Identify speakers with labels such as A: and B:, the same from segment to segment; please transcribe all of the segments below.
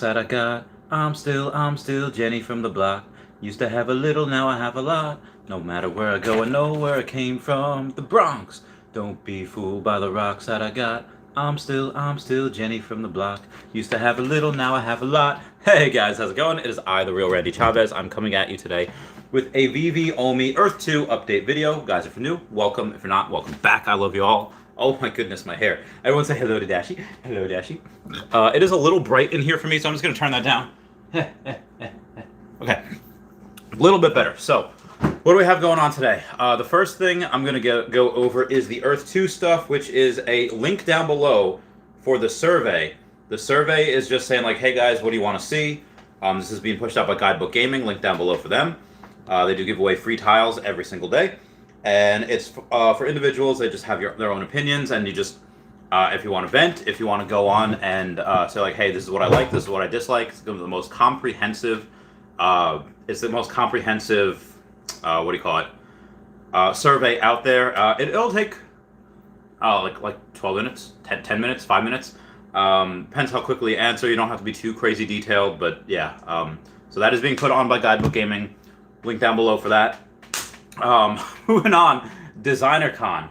A: rocks that I got. I'm still Jenny from the block. Used to have a little, now I have a lot. No matter where I go, I know where I came from. The Bronx. Don't be fooled by the rocks that I got. I'm still Jenny from the block. Used to have a little, now I have a lot. Hey guys, how's it going? It is I, the real Randy Chavez. I'm coming at you today with a Veve Earth 2 update video. Guys, if you're new, welcome. If you're not, welcome back. I love you all. Oh my goodness, my hair. Everyone say hello to Dashi. Hello, Dashi. It is a little bright in here for me, so I'm just going to turn that down. Okay. A little bit better. So, what do we have going on today? The first thing I'm going to go over is the Earth 2 stuff, which is a link down below for the survey. The survey is just saying, like, hey guys, what do you want to see? This is being pushed out by Guidebook Gaming, link down below for them. They do give away free tiles every single day. And it's for individuals. They just have their own opinions, and you just, if you want to vent, if you want to go on and say like, hey, this is what I like, this is what I dislike. It's the most comprehensive. It's the most comprehensive. What do you call it? Survey out there. It'll take like 12 minutes, 10 minutes, 5 minutes. Depends how quickly you answer. You don't have to be too crazy detailed, but yeah. So that is being put on by Guidebook Gaming. Link down below for that. Moving on, Designercon.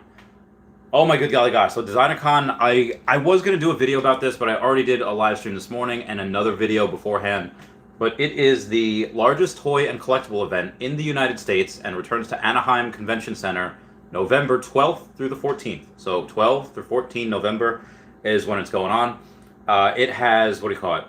A: Oh my good golly gosh. So Designercon, I was going to do a video about this, but I already did a live stream this morning and another video beforehand. But it is the largest toy and collectible event in the United States and returns to Anaheim Convention Center November 12th through the 14th. So 12 through 14 November is when it's going on. It has, what do you call it?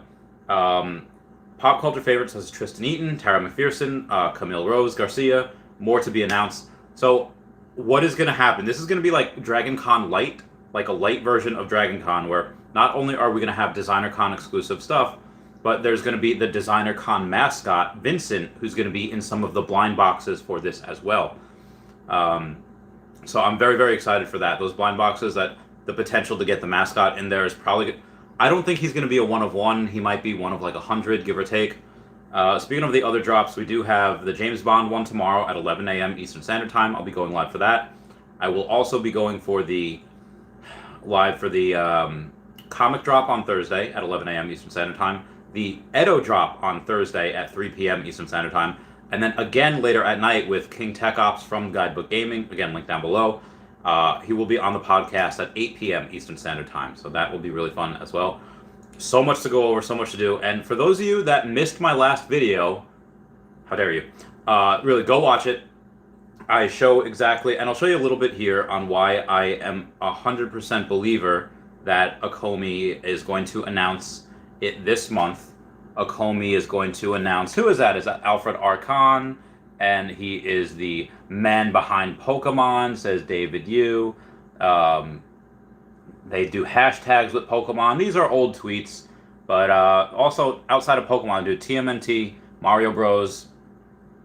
A: Pop culture favorites such as Tristan Eaton, Tara McPherson, Camille Rose Garcia, more to be announced. So what is going to happen? This is going to be like DragonCon Lite, like a light version of DragonCon, where not only are we going to have Designercon exclusive stuff, but there's going to be the Designercon mascot, Vincent, who's going to be in some of the blind boxes for this as well. So I'm very, very excited for that. Those blind boxes, that the potential to get the mascot in there is probably good. I don't think he's going to be a one of one. He might be one of like 100, give or take. Speaking of the other drops, we do have the James Bond one tomorrow at 11 a.m. Eastern Standard Time. I'll be going live for that. I will also be going for the comic drop on Thursday at 11 a.m. Eastern Standard Time. The Edo drop on Thursday at 3 p.m. Eastern Standard Time. And then again later at night with King Tech Ops from Guidebook Gaming. Again, link down below. He will be on the podcast at 8 p.m. Eastern Standard Time. So that will be really fun as well. So much to go over, so much to do. And for those of you that missed my last video, how dare you, really go watch it. I show exactly, and I'll show you a little bit here on why I am 100% believer that Akomi is going to announce it this month. Akomi is going to announce, who is that? Is that Alfred Archon? And he is the man behind Pokemon, says David Yu. They do hashtags with Pokemon. These are old tweets, but also outside of Pokemon, do TMNT, Mario Bros,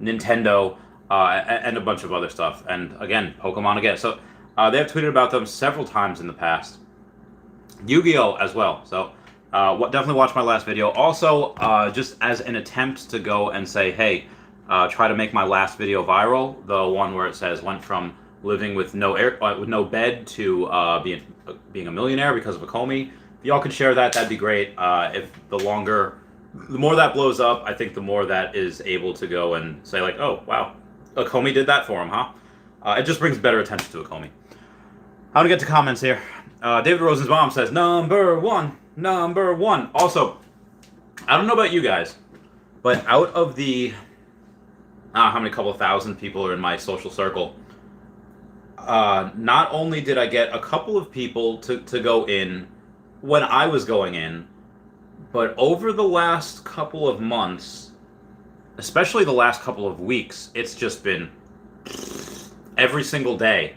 A: Nintendo, and a bunch of other stuff. And again, Pokemon again. So they have tweeted about them several times in the past. Yu-Gi-Oh! As well. So definitely watch my last video. Also, just as an attempt to go and say, hey, try to make my last video viral, the one where it says went from living with no bed to being a millionaire because of Akomi. If y'all could share that, that'd be great. If the more that blows up, I think the more that is able to go and say like, oh wow, Akomi did that for him, huh? It just brings better attention to Akomi. How to get to comments here? David Rosenbaum says number one. Also, I don't know about you guys, but out of the how many couple thousand people are in my social circle, not only did I get a couple of people to go in when I was going in, but over the last couple of months, especially the last couple of weeks, it's just been every single day.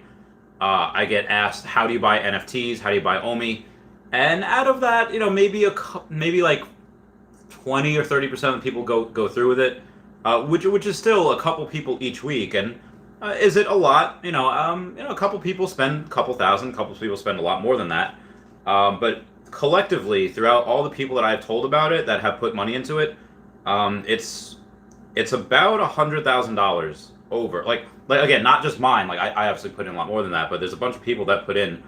A: I get asked, how do you buy NFTs? How do you buy OMI? And out of that, you know, maybe like 20 or 30% of the people go through with it, which is still a couple people each week. And is it a lot? You know, a couple people spend a couple thousand, a couple people spend a lot more than that. But collectively, throughout all the people that I've told about it that have put money into it, it's about $100,000 over. Like again, not just mine. Like I obviously put in a lot more than that, but there's a bunch of people that put in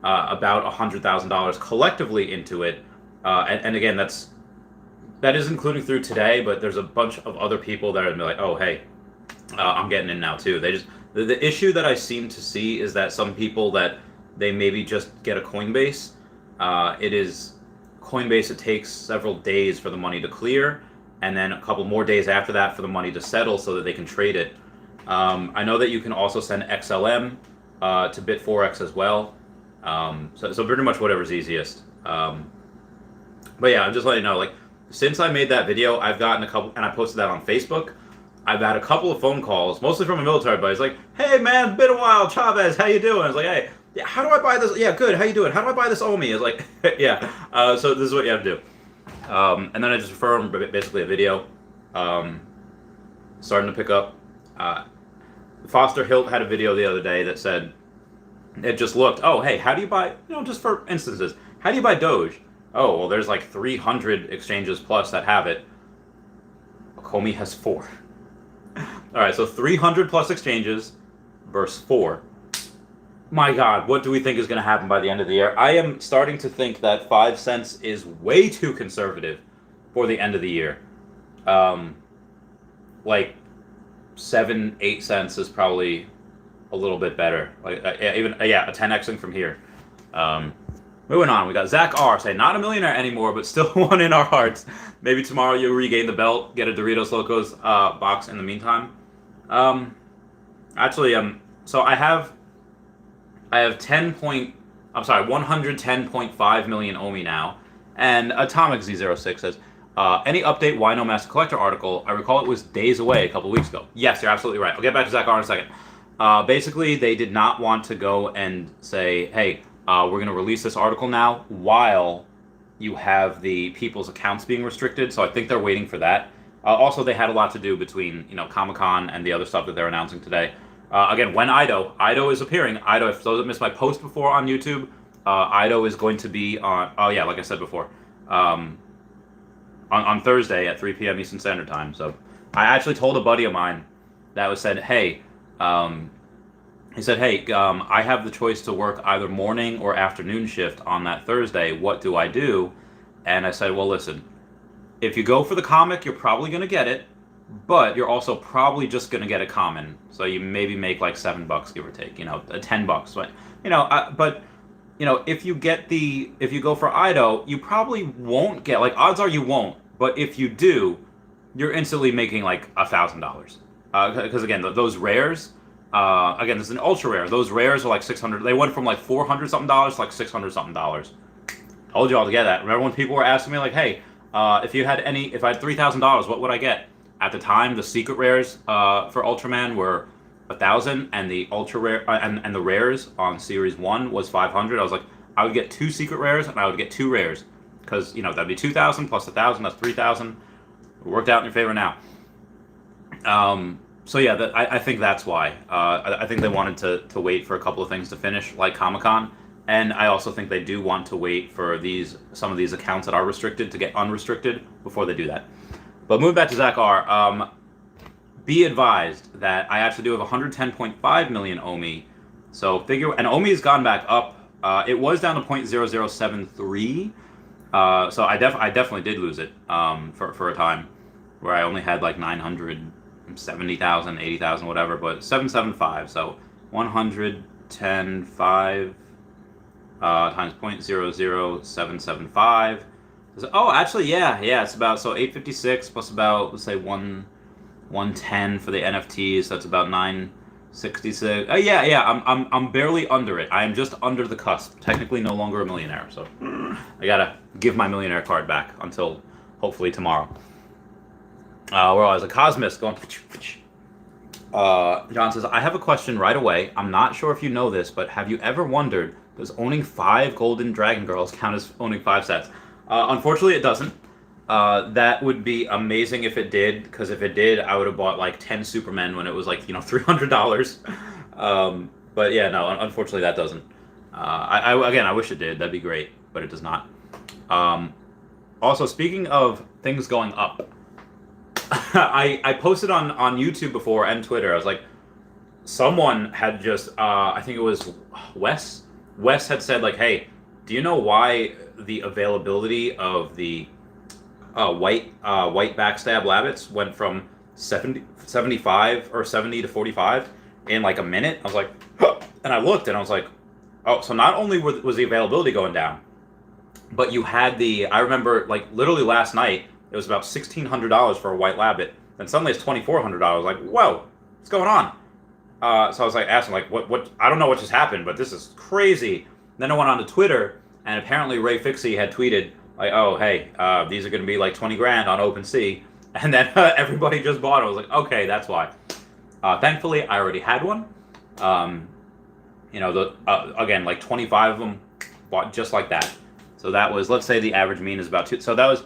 A: about $100,000 collectively into it. And again, that's that is including through today, but there's a bunch of other people that are like, oh, hey, I'm getting in now too. They just the issue that I seem to see is that some people that they maybe just get a Coinbase. It is Coinbase. It takes several days for the money to clear, and then a couple more days after that for the money to settle, so that they can trade it. I know that you can also send XLM to Bit4X as well. So pretty much whatever's easiest. But yeah, I'm just letting you know, like, since I made that video, I've gotten a couple, and I posted that on Facebook. I've had a couple of phone calls, mostly from a military buddy. It's like, hey man, been a while, Chavez, how you doing? I was like, hey, yeah, how do I buy this? Yeah, good, how you doing? How do I buy this OMI? It's like, yeah, so this is what you have to do. And then I just refer them basically a video, starting to pick up. Foster Hilt had a video the other day that said, it just looked, oh, hey, how do you buy, just for instances, how do you buy Doge? Oh, well, there's like 300 exchanges plus that have it. Comey has 4. All right, so 300 plus exchanges versus 4. My God, what do we think is going to happen by the end of the year? I am starting to think that 5 cents is way too conservative for the end of the year. Like 7, 8 cents is probably a little bit better. Like even a 10xing from here. Moving on, we got Zach R. saying, not a millionaire anymore, but still one in our hearts. Maybe tomorrow you'll regain the belt, get a Doritos Locos box in the meantime. So I have 110.5 million OMI now. And Atomic Z06 says, any update why no Master Collector article? I recall it was days away a couple weeks ago. Yes, you're absolutely right. I'll get back to Zach R in a second. Basically, they did not want to go and say, hey, we're going to release this article now while you have the people's accounts being restricted. So I think they're waiting for that. Also, they had a lot to do between Comic-Con and the other stuff that they're announcing today. Again, when Ido is appearing. Ido, if those that missed my post before on YouTube, Ido is going to be on. Oh yeah, like I said before, on Thursday at 3 p.m. Eastern Standard Time. So I actually told a buddy of mine that said, hey. He said, hey, I have the choice to work either morning or afternoon shift on that Thursday. What do I do? And I said, well, listen, if you go for the comic, you're probably going to get it, but you're also probably just going to get a common. So you maybe make like $7, give or take, $10. But, if you go for Ido, you probably won't get, like, odds are you won't. But if you do, you're instantly making like $1,000. Because again, those rares, again, this is an ultra rare. Those rares are like 600. They went from like $400 something to like $600 something. Told you all to get that. Remember when people were asking me like, hey, if I had $3,000, what would I get? At the time, the secret rares for Ultraman were 1,000, and the ultra rare and the rares on Series 1 was 500. I was like, I would get 2 secret rares and I would get 2 rares, because that'd be 2,000 plus 1,000. That's 3,000. It worked out in your favor now. So yeah, I think that's why. I think they wanted to wait for a couple of things to finish, like Comic-Con, and I also think they do want to wait for some of these accounts that are restricted to get unrestricted before they do that. But moving back to Zach R, be advised that I actually do have 110.5 million OMI. So and OMI has gone back up. It was down to 0.0073. So I definitely did lose it for a time, where I only had like 970,000, 80,000, whatever, but 775. So 110.5 times 0.00775. Oh, actually, yeah, it's about 856 plus about, let's say 110 for the NFTs. So that's about 966. I'm barely under it. I am just under the cusp. Technically, no longer a millionaire. So I gotta give my millionaire card back until hopefully tomorrow. Where I was a Cosmos going. John says, I have a question right away. I'm not sure if you know this, but have you ever wondered, does owning 5 Golden Dragon Girls count as owning 5 sets? Unfortunately, it doesn't. That would be amazing if it did, because if it did, I would have bought like 10 Supermen when it was like, $300. But yeah, no, unfortunately, that doesn't. I wish it did. That'd be great, but it does not. Also, speaking of things going up, I posted on YouTube before and Twitter. I was like, someone had just, I think it was Wes. Wes had said like, hey, do you know why the availability of the white backstab labbits went from 75 or 70 to 45 in like a minute. I was like, huh. And I looked and I was like, oh, so not only was the availability going down, but you had I remember like literally last night, it was about $1,600 for a white labbit. Then suddenly it's $2,400. Like, whoa, what's going on? So I was like asking, like, what? I don't know what just happened, but this is crazy. Then I went on to Twitter, and apparently Ray Fixie had tweeted, like, oh, hey, these are going to be like 20 grand on OpenSea. And then everybody just bought it. I was like, okay, that's why. Thankfully, I already had one. Again, like 25 of them bought just like that. So that was, let's say the average mean is about two. So that was,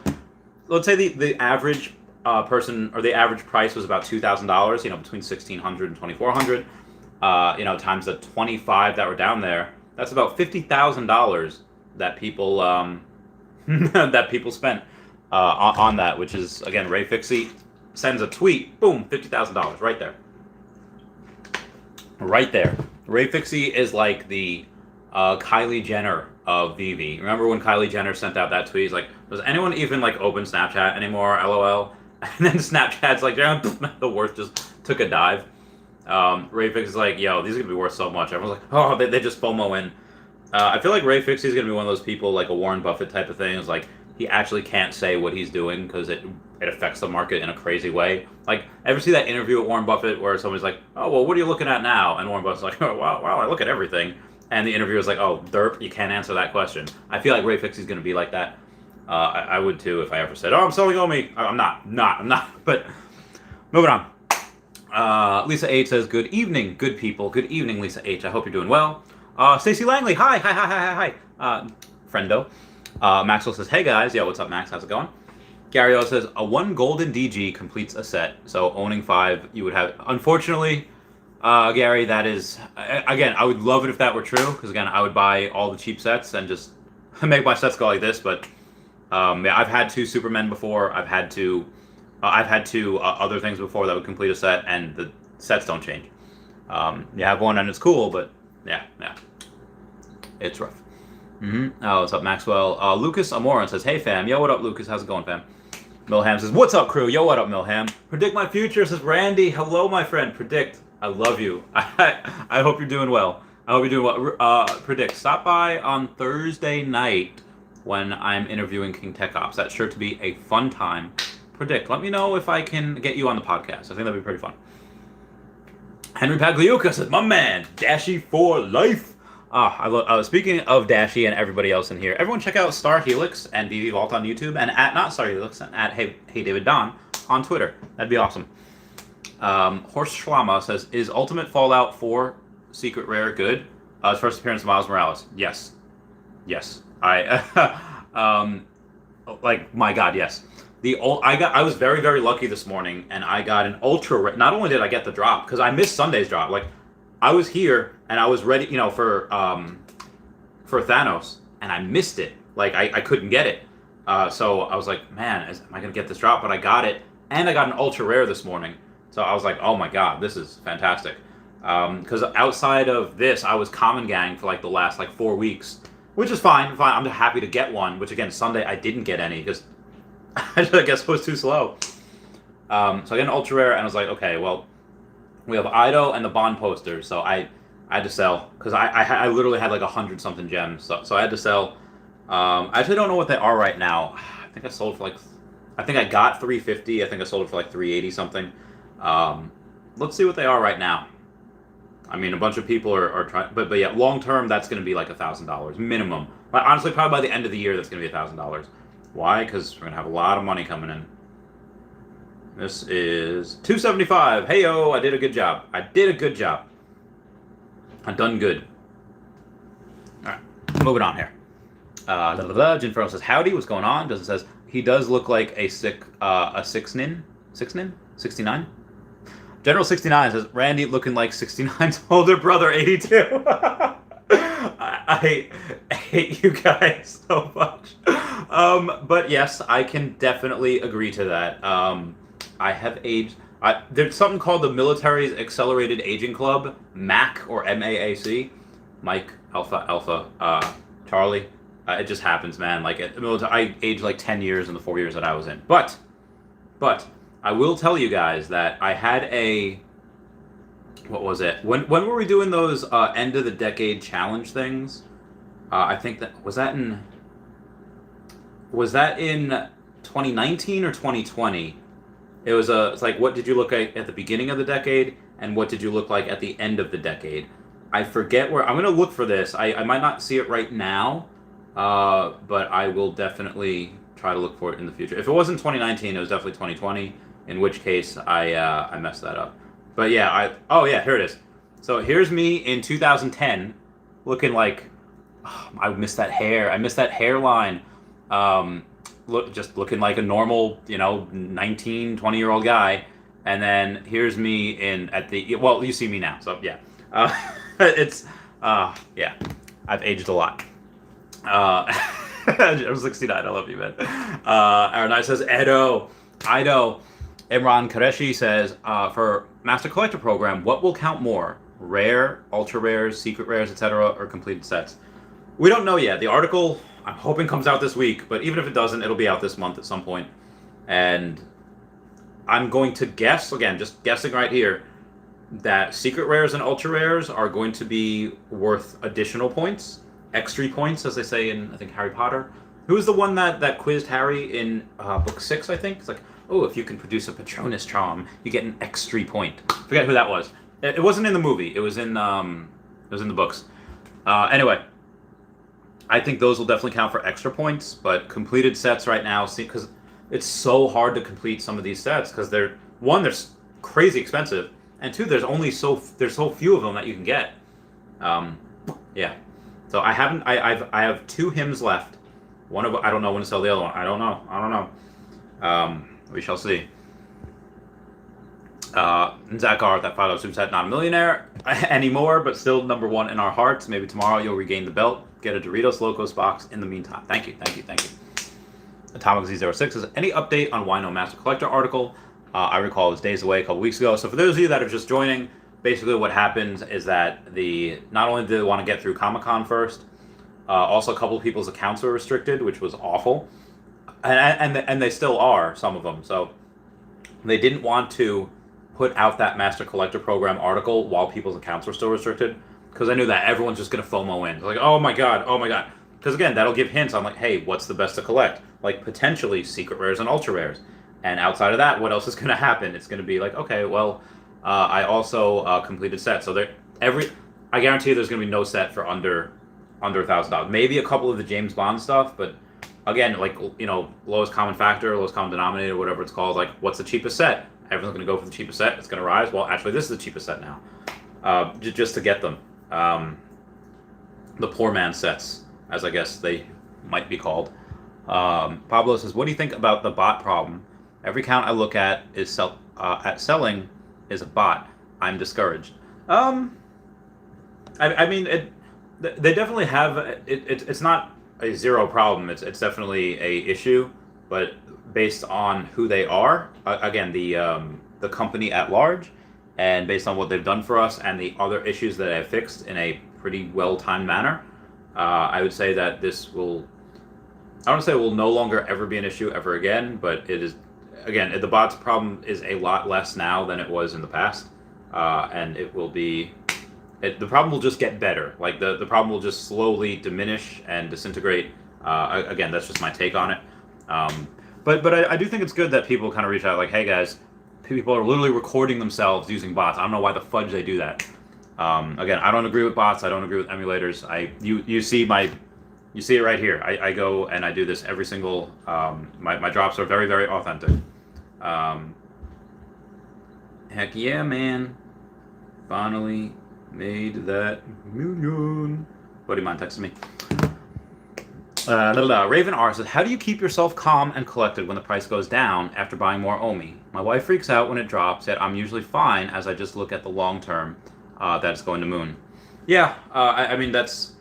A: let's say the average person, or the average price was about $2,000, between $1,600 and $2,400, times the 25 that were down there. That's about $50,000 that people that people spent on that, which is, again, Ray Fixie sends a tweet, boom, $50,000 right there. Right there. Ray Fixie is like the Kylie Jenner of Veve. Remember when Kylie Jenner sent out that tweet? He's like, does anyone even like open Snapchat anymore? LOL. And then Snapchat's like, the worth just took a dive. Ray Fixie is like, yo, these are gonna be worth so much. Everyone's like, oh, they just FOMO in. I feel like Ray Fixie is gonna be one of those people, like a Warren Buffett type of thing. It's like he actually can't say what he's doing because it affects the market in a crazy way. Like, ever see that interview with Warren Buffett where somebody's like, oh, well, what are you looking at now? And Warren Buffett's like, oh, wow, I look at everything. And the interviewer's like, oh, derp, you can't answer that question. I feel like Ray Fixie's going to be like that. I would too if I ever said, oh, I'm selling Omi. I'm not. But moving on. Lisa H says, good evening, good people. Good evening, Lisa H. I hope you're doing well. Stacey Langley, hi. Friendo. Maxwell says, hey guys. Yo, what's up, Max? How's it going? Gary O says, a 1 golden DG completes a set. So owning 5, you would have. Unfortunately, Gary, that is, again, I would love it if that were true, because again, I would buy all the cheap sets and just make my sets go like this. But yeah, I've had 2 Supermen before. I've had 2 other things before that would complete a set, and the sets don't change. You have one and it's cool, but yeah, it's rough. Oh, what's up, Maxwell? Lucas Amoran says, hey fam. Yo, what up, Lucas? How's it going, fam? Milham says, what's up, crew? Yo, what up, Milham? Predict my future, says Randy. Hello, my friend. Predict. I love you. I hope you're doing well. I hope you're doing well. Predict. Stop by on Thursday night when I'm interviewing King Tech Ops. That's sure to be a fun time. Predict. Let me know if I can get you on the podcast. I think that'd be pretty fun. Henry Pagliuca says, my man, Dashy for life. Speaking of Dashy and everybody else in here, everyone check out Star Helix and Veve Vault on YouTube, and at not Star Helix and at Hey David Don on Twitter. That'd be awesome. Horst Schlama says, is Ultimate Fallout 4 Secret Rare good? His first appearance of Miles Morales. Yes. Like, my God, yes. I was very, very lucky this morning, and I got an ultra rare. Not only did I get the drop, because I missed Sunday's drop. Like, I was here and I was ready, for Thanos, and I missed it. Like, I couldn't get it. So I was like, man, am I gonna get this drop? But I got it, and I got an ultra rare this morning. So I was like, oh my God, this is fantastic. Because outside of this, I was Common Gang for like the last 4 weeks, which is fine. I'm happy to get one. Which again, Sunday I didn't get any because I guess it was too slow. So I got an ultra rare, and I was like, okay, well, we have Ido and the Bond poster, so I had to sell because I literally had like 100-something gems, so I had to sell. I actually don't know what they are right now. I think I sold for I think I got 350. I think I sold it for 380 something. Let's see what they are right now. I mean, a bunch of people are trying, but yeah, long term that's going to be like $1,000 minimum. But honestly, probably by the end of the year that's going to be $1,000. Why? Because we're going to have a lot of money coming in. This is $275. Hey-o, I did a good job. I done good. Alright, moving on here. Jinfero says, howdy, what's going on? Doesn't says, he does look like a 69? General 69 says, Randy looking like 69's older brother, 82. I hate you guys so much. But yes, I can definitely agree to that. I have aged. There's something called the Military's Accelerated Aging Club, MAC or MAAC. Mike, Alpha, Charlie. It just happens, man. Like I aged like 10 years in the 4 years that I was in. But I will tell you guys that I had a what was it? When were we doing those end of the decade challenge things? I think that was that in 2019 or 2020? It's like what did you look at the beginning of the decade and what did you look like at the end of the decade? I forget where I'm gonna look for this. I might not see it right now, but I will definitely try to look for it in the future. If it wasn't 2019, it was definitely 2020. In which case I messed that up. But yeah, oh yeah, here it is. So here's me in 2010, looking like I missed that hair. I missed that hairline. Just looking like a normal, 19, 20-year-old guy. And then here's me well, you see me now. So yeah, yeah, I've aged a lot. I'm 69. I love you, man. Aaron Knight says, Ido. Imran Qureshi says, for Master Collector Program, what will count more? Rare, ultra rares, secret rares, etc., or completed sets? We don't know yet. The article, I'm hoping, comes out this week, but even if it doesn't, it'll be out this month at some point. And I'm going to guess, again, just guessing right here, that secret rares and ultra rares are going to be worth additional points, extra points, as they say in, I think, Harry Potter. Who was the one that quizzed Harry in book 6, I think? It's like, oh, if you can produce a Patronus charm, you get an extra point. Forget who that was. It wasn't in the movie. It was in the books. Anyway, I think those will definitely count for extra points. But completed sets right now, because it's so hard to complete some of these sets because they're crazy expensive, and two, there's so few of them that you can get. Yeah. So I have 2 hymns left. I don't know when to sell the other one. I don't know. We shall see. Zach R, that $5 super set, not a millionaire anymore, but still number 1 in our hearts. Maybe tomorrow you'll regain the belt. Get a Doritos Locos box in the meantime. Thank you. Atomic Z06 says, any update on Why No Master Collector article? I recall it was days away a couple weeks ago. So for those of you that are just joining, basically what happens is that not only did they want to get through Comic-Con first, also a couple of people's accounts were restricted, which was awful. And they still are, some of them. So they didn't want to put out that Master Collector Program article while people's accounts were still restricted, because I knew that everyone's just going to FOMO in. Like, oh my god. Because again, that'll give hints on like, hey, what's the best to collect? Like potentially secret rares and ultra rares. And outside of that, what else is going to happen? It's going to be like, okay, well, I also completed sets. So I guarantee you there's going to be no set for under $1,000. Maybe a couple of the James Bond stuff, but again, like, lowest common factor, lowest common denominator, whatever it's called, like, what's the cheapest set? Everyone's going to go for the cheapest set. It's going to rise. Well, actually, this is the cheapest set now, just to get them. The poor man sets, as I guess they might be called. Pablo says, what do you think about the bot problem? Every count I look at is at selling is a bot. I'm discouraged. I mean, they definitely have it's not a zero problem. It's definitely a issue, but based on who they are, again, the company at large, and based on what they've done for us and the other issues that I've fixed in a pretty well-timed manner, I would say that this will. I don't want to say it will no longer ever be an issue ever again, but it is. Again, the bots problem is a lot less now than it was in the past, and it will be. The problem will just get better. Like the problem will just slowly diminish and disintegrate. Again, that's just my take on it. But I do think it's good that people kind of reach out like, hey guys, people are literally recording themselves using bots. I don't know why the fudge they do that. Again, I don't agree with bots. I don't agree with emulators. You see it right here. I go and I do this every single. My drops are very, very authentic. Heck yeah, man! Finally made that million. Buddy mine texted me. Raven R says, how do you keep yourself calm and collected when the price goes down after buying more OMI? My wife freaks out when it drops, yet I'm usually fine as I just look at the long term that it's going to moon. Yeah, I mean, that's...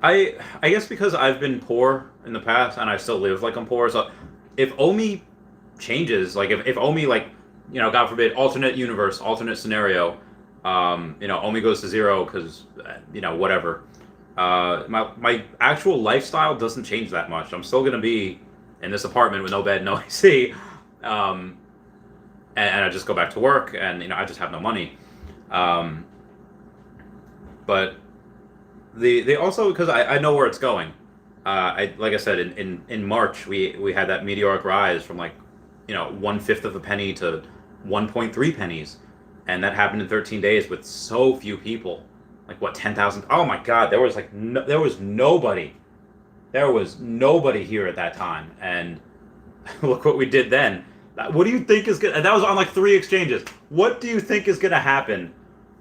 A: I guess because I've been poor in the past and I still live like I'm poor, so if OMI changes, like if OMI, like, God forbid, alternate universe, alternate scenario, OMI goes to zero because, whatever. My actual lifestyle doesn't change that much. I'm still gonna be in this apartment with no bed, no AC, and I just go back to work, and I just have no money. But they also, because I know where it's going. Like I said, in March we had that meteoric rise from like 1/5 of a penny to 1.3 pennies, and that happened in 13 days with so few people. Like what, 10,000? Oh my God, there was like there was nobody. There was nobody here at that time, and look what we did then. What do you think is gonna? That was on like 3 exchanges. What do you think is gonna happen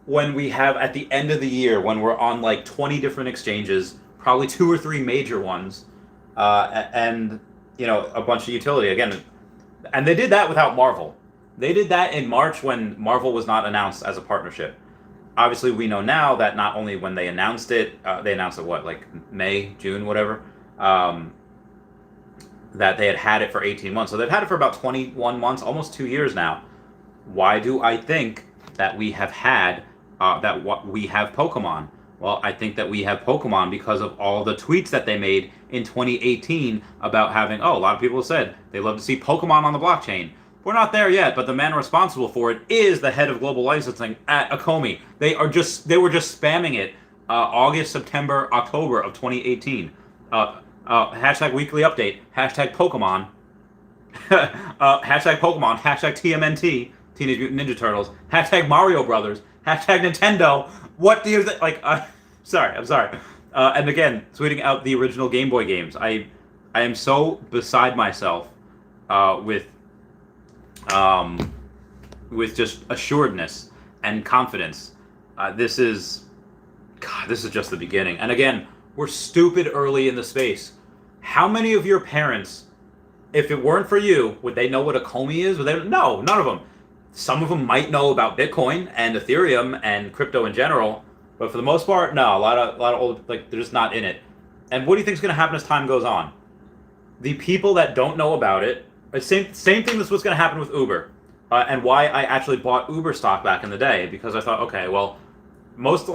A: when we have at the end of the year, when we're on like 20 different exchanges, probably 2 or 3 major ones, and a bunch of utility again, and they did that without Marvel. They did that in March when Marvel was not announced as a partnership. Obviously, we know now that not only when they announced it, they announced it what, like May, June, whatever. That they had it for 18 months. So they've had it for about 21 months, almost 2 years now. Why do I think that we have had we have Pokemon? Well, I think that we have Pokemon because of all the tweets that they made in 2018 about having, a lot of people said they love to see Pokemon on the blockchain. We're not there yet, but the man responsible for it is the head of global licensing at Akomi. They were just spamming it August, September, October of 2018. Hashtag weekly update, hashtag Pokemon, hashtag Pokemon, hashtag TMNT, Teenage Mutant Ninja Turtles, hashtag Mario Brothers, hashtag Nintendo. What do you think? Like, I'm sorry. And again, tweeting out the original Game Boy games. I am so beside myself with just assuredness and confidence. This is just the beginning. And again, we're stupid early in the space. How many of your parents, if it weren't for you, would they know what a Akomi is? No, none of them. Some of them might know about Bitcoin and Ethereum and crypto in general, but for the most part, no. A lot of old, like, they're just not in it. And what do you think is going to happen as time goes on? The people that don't know about it, same thing. This was going to happen with Uber, and why I actually bought Uber stock back in the day, because I thought, okay, well, most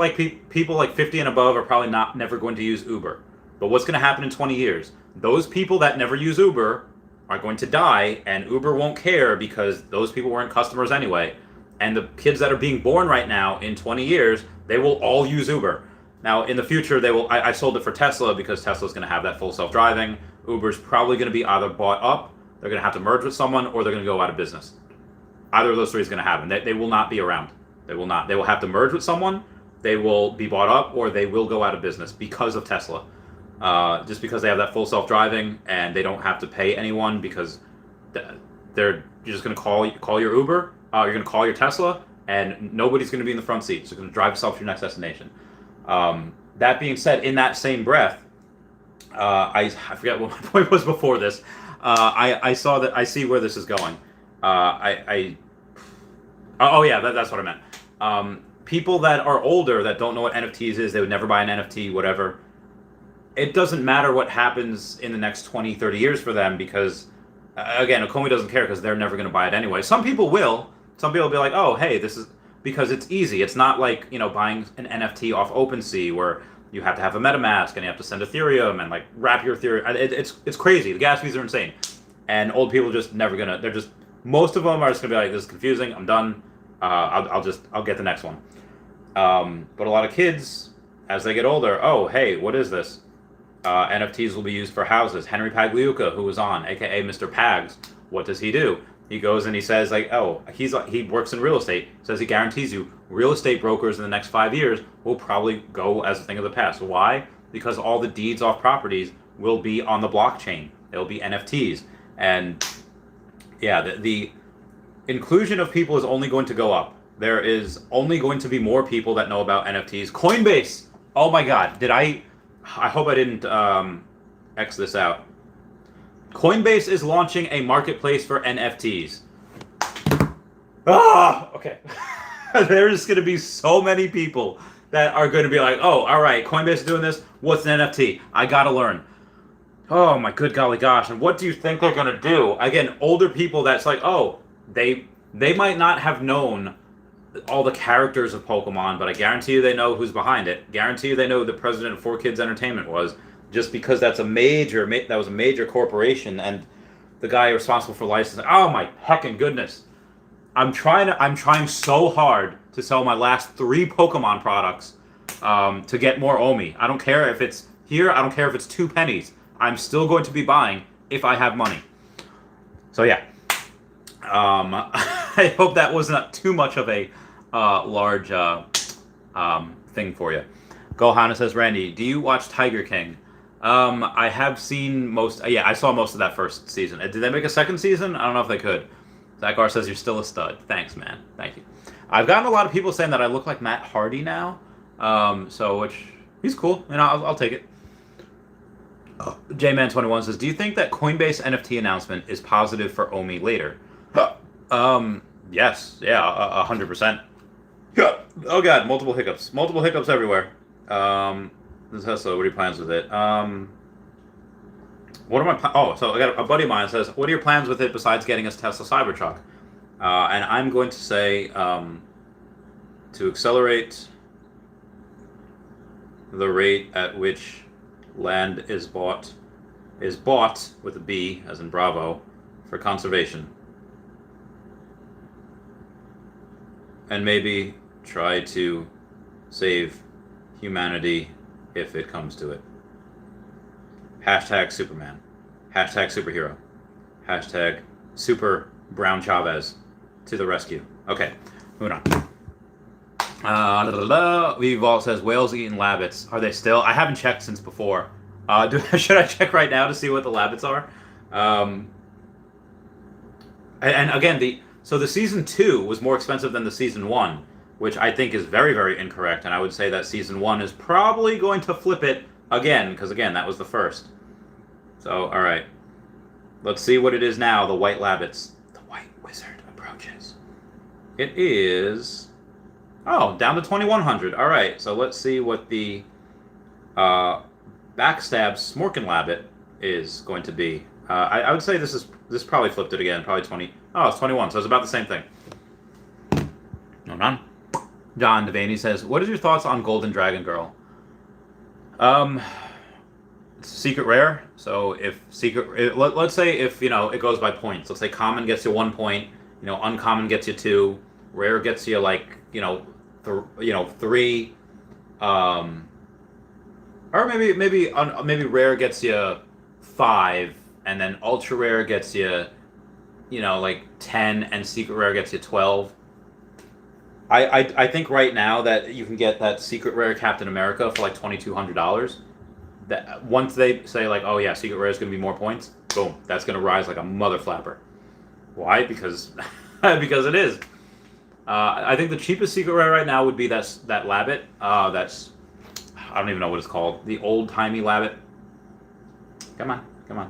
A: people like 50 and above are probably never going to use Uber. But what's going to happen in 20 years? Those people that never use Uber are going to die, and Uber won't care because those people weren't customers anyway. And the kids that are being born right now, in 20 years, they will all use Uber. Now, in the future, they will. I sold it for Tesla because Tesla's going to have that full self-driving. Uber's probably going to be either bought up, they're going to have to merge with someone, or they're going to go out of business. Either of those three is going to happen. They will not be around. They will not. They will have to merge with someone, they will be bought up, or they will go out of business because of Tesla. Just because they have that full self-driving and they don't have to pay anyone, because you're just going to call your Uber, you're going to call your Tesla, and nobody's going to be in the front seat. So you're going to drive yourself to your next destination. That being said, in that same breath, I forget what my point was before this. I see where this is going. That's what I meant. People that are older that don't know what NFTs is, they would never buy an NFT, whatever. It doesn't matter what happens in the next 20, 30 years for them, because, again, Akomi doesn't care because they're never going to buy it anyway. Some people will. Some people will be like, oh, hey, this is... Because it's easy. It's not like, buying an NFT off OpenSea where you have to have a MetaMask and you have to send Ethereum and, like, wrap your Ethereum. It's crazy. The gas fees are insane. And old people are just never going to... Most of them are just going to be like, this is confusing. I'm done. I'll get the next one. But a lot of kids, as they get older, oh, hey, what is this? NFTs will be used for houses. Henry Pagliuca, who was on, aka Mr. Pags, what does he do? He goes and he says, like, oh, he works in real estate. Says he guarantees you real estate brokers in the next 5 years will probably go as a thing of the past. Why? Because all the deeds off properties will be on the blockchain. They'll be NFTs. And yeah, the inclusion of people is only going to go up. There is only going to be more people that know about NFTs. Coinbase! Oh my God, I hope I didn't X this out. Coinbase is launching a marketplace for NFTs. Okay. There's going to be so many people that are going to be like, oh, all right, Coinbase is doing this. What's an NFT? I got to learn. Oh my good golly gosh. And what do you think they're going to do? Again, older people that's like, oh, they might not have known all the characters of Pokemon, but I guarantee you they know who's behind it. Guarantee you they know who the president of 4Kids Entertainment was, just because that was a major corporation, and the guy responsible for licensing. Oh my heckin' goodness! I'm trying so hard to sell my last 3 Pokemon products to get more Omi. I don't care if it's here. I don't care if it's 2 pennies. I'm still going to be buying if I have money. So yeah. I hope that wasn't too much of a large thing for you. Gohana says, Randy, do you watch Tiger King? I have seen most. Yeah, I saw most of that first season. Did they make a second season? I don't know if they could. Zachar says you're still a stud. Thanks, man. Thank you. I've gotten a lot of people saying that I look like Matt Hardy now. Which he's cool, and I'll take it. J-Man21 says, do you think that Coinbase NFT announcement is positive for Omi later? Yes. Yeah, 100%. Yeah. Oh god, multiple hiccups. Multiple hiccups everywhere. This Tesla, what are your plans with it? What are my so I got a buddy of mine says, what are your plans with it besides getting us Tesla Cybertruck? And I'm going to say, to accelerate the rate at which land is bought with a B, as in Bravo, for conservation. And maybe try to save humanity if it comes to it. Hashtag Superman. Hashtag superhero. Hashtag Super Brown Chavez to the rescue. Okay, moving on. Veve Vault says, whales eating labbits. Are they still? I haven't checked since before. Should I check right now to see what the labbits are? And again, so the season 2 was more expensive than the season 1, which I think is very, very incorrect. And I would say that season 1 is probably going to flip it again, because again, that was the first. So, all right. Let's see what it is now, the white labbits. The white wizard approaches. It is... Oh, down to 2,100. All right, so let's see what the Backstab Smorkin Labbit is going to be. I would say this probably flipped it again, probably 20. Oh, it's 21, so it's about the same thing. Hold on. John Devaney says, what is your thoughts on Golden Dragon Girl? It's secret rare, so if let's say if, it goes by points. Let's say common gets you 1 point, uncommon gets you 2, rare gets you like, 3, or maybe rare gets you 5, and then ultra rare gets you, like 10, and secret rare gets you 12. I think right now that you can get that secret rare Captain America for like $2,200. That once they say like, oh yeah, secret rare is going to be more points, boom, that's going to rise like a mother flapper. Why? Because because it is. I think the cheapest secret rare right now would be that Labbit. That's, I don't even know what it's called. The old-timey Labbit. Come on.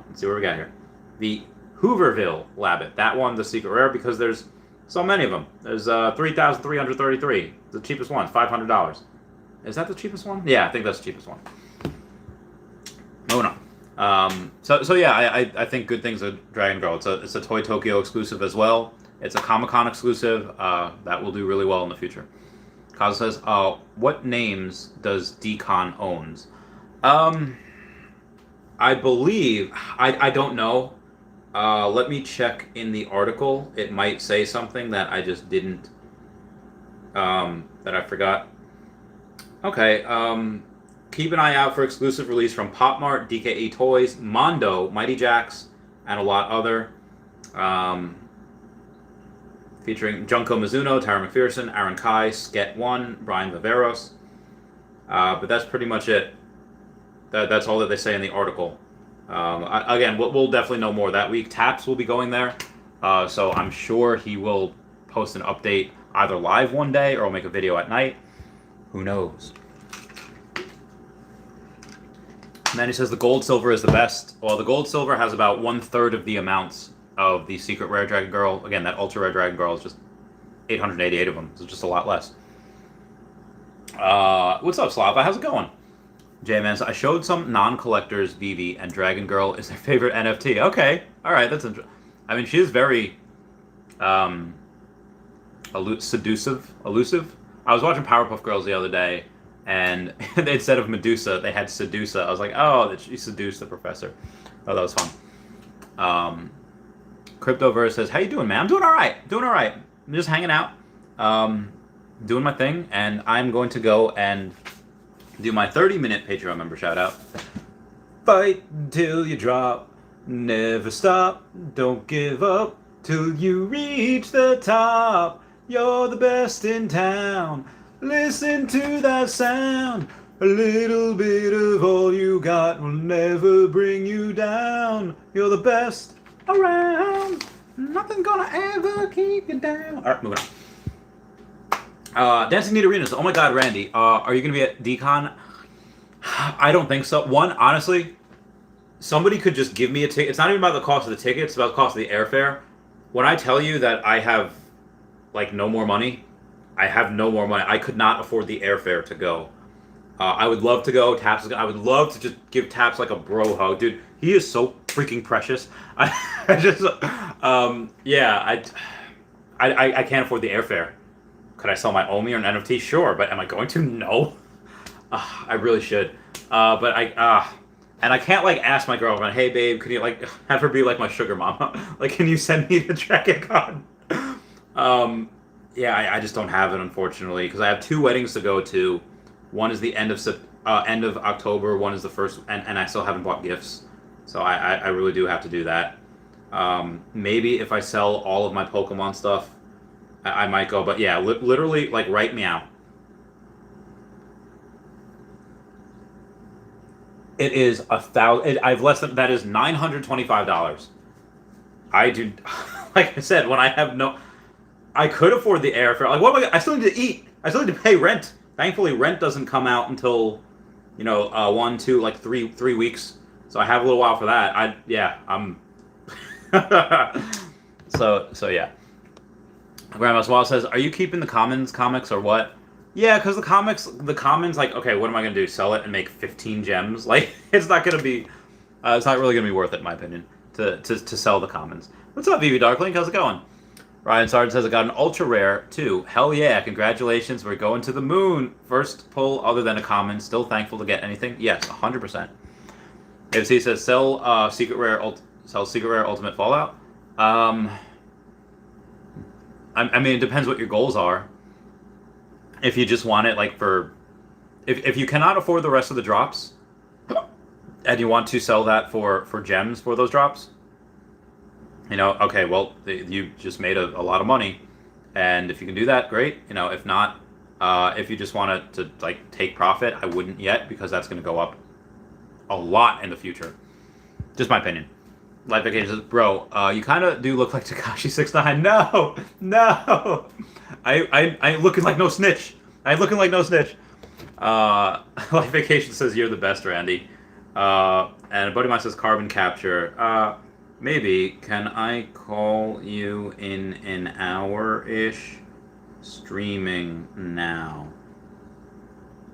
A: Let's see what we got here. The Hooverville Labbit. That one, the secret rare, because there's so many of them. There's 3,333. The cheapest one, $500. Is that the cheapest one? Yeah, I think that's the cheapest one. Moving on. So yeah, I think good things of Dragon Girl. It's a Toy Tokyo exclusive as well. It's a Comic-Con exclusive. That will do really well in the future. Kaza says, what names does Decon owns? I believe, I don't know. Let me check in the article. It might say something that I just didn't, that I forgot. Okay, keep an eye out for exclusive release from Pop Mart, DKE Toys, Mondo, Mighty Jaxx, and a lot other. Featuring Junko Mizuno, Tara McPherson, Aaron Kai, Sket1, Brian Viveros. But that's pretty much it. That's all that they say in the article. Again, we'll definitely know more that week. Taps will be going there. So I'm sure he will post an update either live one day or will make a video at night. Who knows? And then he says the gold silver is the best. Well, the gold silver has about 1/3 of the amounts of the secret rare Dragon Girl. Again, that ultra rare Dragon Girl is just 888 of them. So it's just a lot less. What's up, Slava? How's it going? J-Man says, I showed some non-collectors Veve, and Dragon Girl is their favorite NFT. Okay. All right. That's interesting. I mean, she is very elusive. I was watching Powerpuff Girls the other day, and instead of Medusa, they had Sedusa. I was like, oh, she seduced the professor. Oh, that was fun. Cryptoverse says, how you doing, man? I'm doing all right. I'm just hanging out, doing my thing, and I'm going to go and do my 30-minute Patreon member shout out. Fight until you drop, never stop, don't give up till you reach the top. You're the best in town. Listen to that sound. A little bit of all you got will never bring you down. You're the best around. Nothing gonna ever keep you down. All right, moving on. Dancing Need Arenas. Oh my God, Randy. Are you gonna be at DCon? I don't think so. One, honestly, somebody could just give me a ticket. It's not even about the cost of the ticket. It's about the cost of the airfare. When I tell you that I have, like, no more money, I have no more money. I could not afford the airfare to go. I would love to go. Taps. I would love to just give Taps like a bro hug, dude. He is so freaking precious. I can't afford the airfare. Could I sell my OMI or an NFT? Sure, but am I going to? No. I really should. And I can't like ask my girlfriend, hey babe, can you like have her be like my sugar mama? Like, can you send me the Dragon Con? I just don't have it, unfortunately, because I have 2 weddings to go to. One is the end of October. One is the first, and I still haven't bought gifts, so I really do have to do that. Maybe if I sell all of my Pokemon stuff, I might go. But yeah, literally, like, right meow. It is $1,000. I've less than that is $925. I do, like I said, when I have no, I could afford the airfare. Like, what am I still need to eat. I still need to pay rent. Thankfully, rent doesn't come out until, 1, 2, like 3 weeks. So I have a little while for that. I'm. So yeah. Grandma Swallow says, "Are you keeping the comics or what?" Yeah, because the commons, like, okay, what am I gonna do? Sell it and make 15 gems? Like, it's not gonna be, it's not really gonna be worth it, in my opinion, to sell the commons. What's up, Veve Darkling? How's it going? Ryan Sargent says, I got an ultra rare too. Hell yeah! Congratulations, we're going to the moon. First pull other than a common. Still thankful to get anything. Yes, 100%. AFC says, sell secret rare ultimate Fallout. I mean, it depends what your goals are. If you just want it, like, if you cannot afford the rest of the drops, and you want to sell that for gems for those drops, okay, well, you just made a lot of money, and if you can do that, great. If not, if you just want to like take profit, I wouldn't yet, because that's going to go up a lot in the future. Just my opinion. Life Vacation says, bro, you kind of do look like Tekashi 69. No. I looking like no snitch. Life Vacation says, you're the best, Randy. And a buddy of mine says, carbon capture. Maybe. Can I call you in an hour-ish? Streaming now.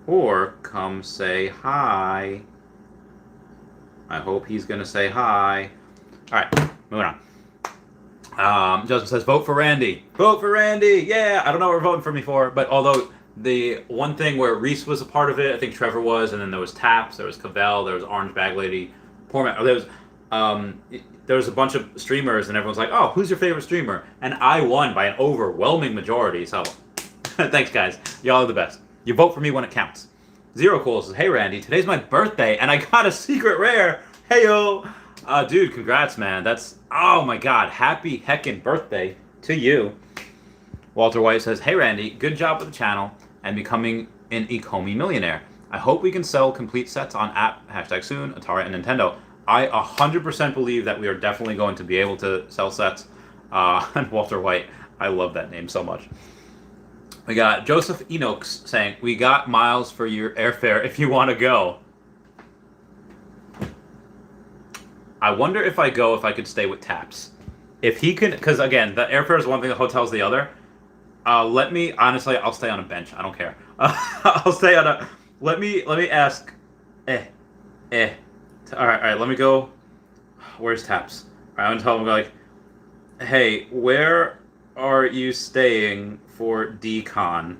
A: Or come say hi. I hope he's going to say hi. Alright, moving on. Joseph says, vote for Randy. Vote for Randy! Yeah! I don't know what we're voting for me for, but although the one thing where Reese was a part of it, I think Trevor was, and then there was Taps, there was Cavell, there was Orange Bag Lady, poor man. There was a bunch of streamers, and everyone's like, oh, who's your favorite streamer? And I won by an overwhelming majority, so thanks, guys. Y'all are the best. You vote for me when it counts. Zero Cool says, hey, Randy, today's my birthday, and I got a secret rare. Hey-yo. Dude, congrats, man. Oh my God, happy heckin' birthday to you. Walter White says, hey, Randy, good job with the channel and becoming an Ecomi millionaire. I hope we can sell complete sets on app, #soon, Atari, and Nintendo. I 100% believe that we are definitely going to be able to sell sets. And Walter White, I love that name so much. We got Joseph Enochs saying, we got miles for your airfare if you want to go. I wonder if I could stay with Taps. If he can, because again, the airfare is one thing, the hotel's the other. Honestly, I'll stay on a bench. I don't care. I'll stay on a, let me ask, all right, let me go. Where's Taps? All right, I'm gonna tell him, like, hey, where are you staying for decon?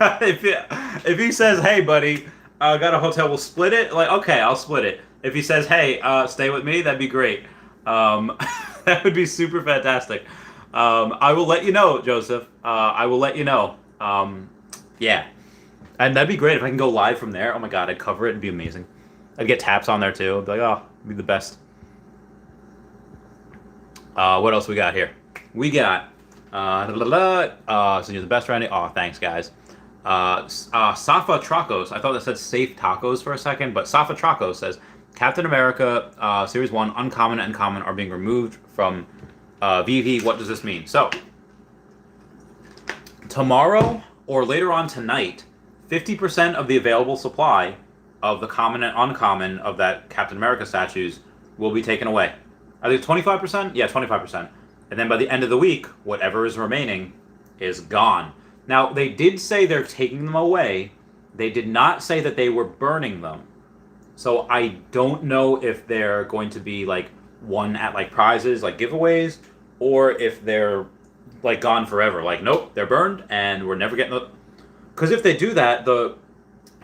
A: if he says, hey, buddy, I got a hotel, we'll split it. Like, okay, I'll split it. If he says, hey, stay with me, that'd be great. That would be super fantastic. I will let you know, Joseph. I will let you know. Yeah. And that'd be great if I can go live from there. Oh my god, I'd cover it. It'd be amazing. I'd get taps on there too. I'd be like, oh, it'd be the best. What else we got here? We got so you're the best friend. Oh, thanks, guys. Safa Tracos. I thought that said Safe Tacos for a second, but Safa Tracos says Captain America Series 1 Uncommon and Common are being removed from Veve. What does this mean? So, tomorrow or later on tonight, 50% of the available supply of the common and uncommon of that Captain America statues will be taken away. I think 25%? Yeah, 25%. And then by the end of the week, whatever is remaining is gone. Now, they did say they're taking them away. They did not say that they were burning them. So I don't know if they're going to be like won at like prizes, like giveaways, or if they're like gone forever. Like, nope, they're burned and we're never getting the... Because if they do that,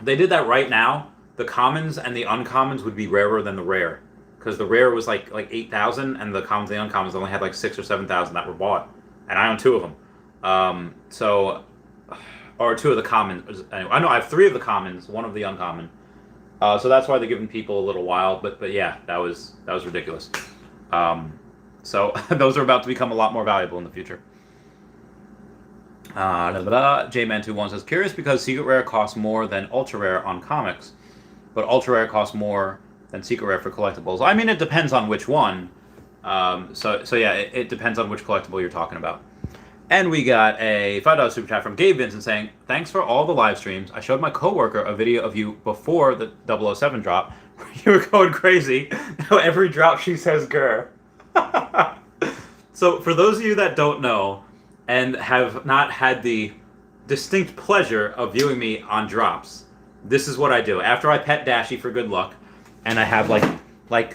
A: they did that right now, the commons and the uncommons would be rarer than the rare. Because the rare was like 8,000 and the commons and the uncommons only had like 6,000 or 7,000 that were bought. And I own 2 of them. Or 2 of the commons. Anyway, I know I have 3 of the commons, 1 of the uncommon. So that's why they're giving people a little while. But yeah, that was ridiculous. So those are about to become a lot more valuable in the future. J-Man21 says, curious because Secret Rare costs more than Ultra Rare on comics, but Ultra Rare costs more than Secret Rare for collectibles. I mean, it depends on which one. So yeah, it depends on which collectible you're talking about. And we got a $5 super chat from Gabe Vincent saying, thanks for all the live streams. I showed my coworker a video of you before the 007 drop. You were going crazy. Now every drop she says grr. So for those of you that don't know and have not had the distinct pleasure of viewing me on drops, this is what I do. After I pet Dashy for good luck, and I have like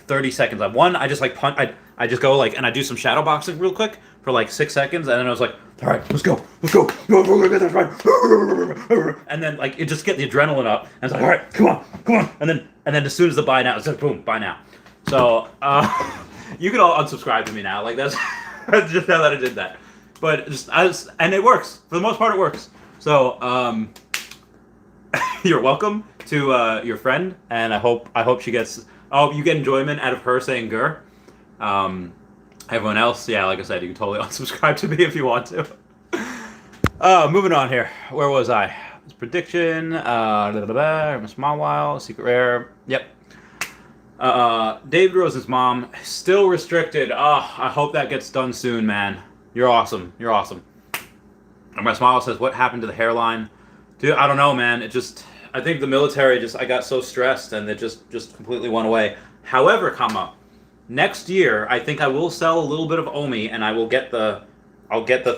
A: 30 seconds. I just like punch. I just go like, and I do some shadow boxing real quick for like 6 seconds, and then I was like, all right, let's go. We're gonna get this right. And then like it just get the adrenaline up, and it's like, all right, come on. And then as soon as the buy now, it's like boom, buy now. So you can all unsubscribe to me now. Like that's just now that I did that. But and it works for the most part. It works. So you're welcome to your friend, and I hope she gets. Oh, you get enjoyment out of her saying "gur." Everyone else, yeah, like I said, you can totally unsubscribe to me if you want to. Moving on here. Where was I? This prediction. Small While. Secret Rare. Yep. David Rosen's mom still restricted. I hope that gets done soon, man. You're awesome. You're awesome. And my smile says, what happened to the hairline? Dude, I don't know, man. I think the military I got so stressed and it just completely went away. However, next year, I think I will sell a little bit of Omi and I'll get the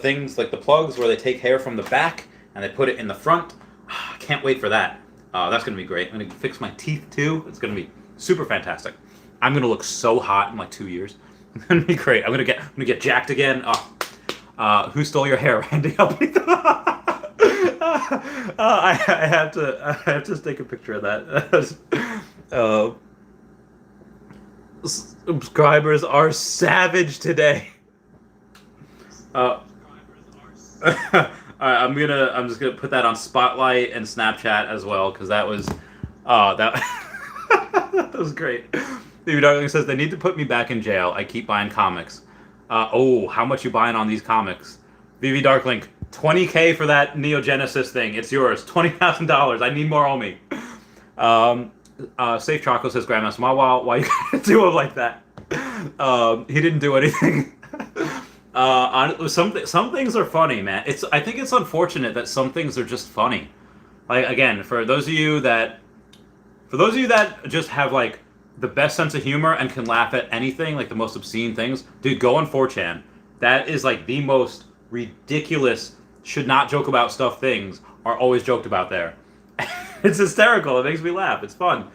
A: things like the plugs where they take hair from the back and they put it in the front. I can't wait for that. That's going to be great. I'm going to fix my teeth too. It's going to be super fantastic. I'm going to look so hot in like 2 years. It's going to be great. I'm going to get jacked again. Who stole your hair, Randy? I have to take a picture of that. Subscribers are savage today. I'm just gonna put that on Spotlight and Snapchat as well because that was that was great. David Darling says they need to put me back in jail. I keep buying comics. How much you buying on these comics? VV Darklink, $20K for that Neo Genesis thing. It's yours. $20,000. I need more Omi. Safe Choco says Grandmaster Mawa, why you gotta do it like that? He didn't do anything. Some things are funny, man. I think it's unfortunate that some things are just funny. Like again, for those of you that just have like the best sense of humor and can laugh at anything, like the most obscene things, dude, go on 4chan. That is like the most ridiculous, should not joke about stuff things are always joked about there. It's hysterical. It makes me laugh. It's fun.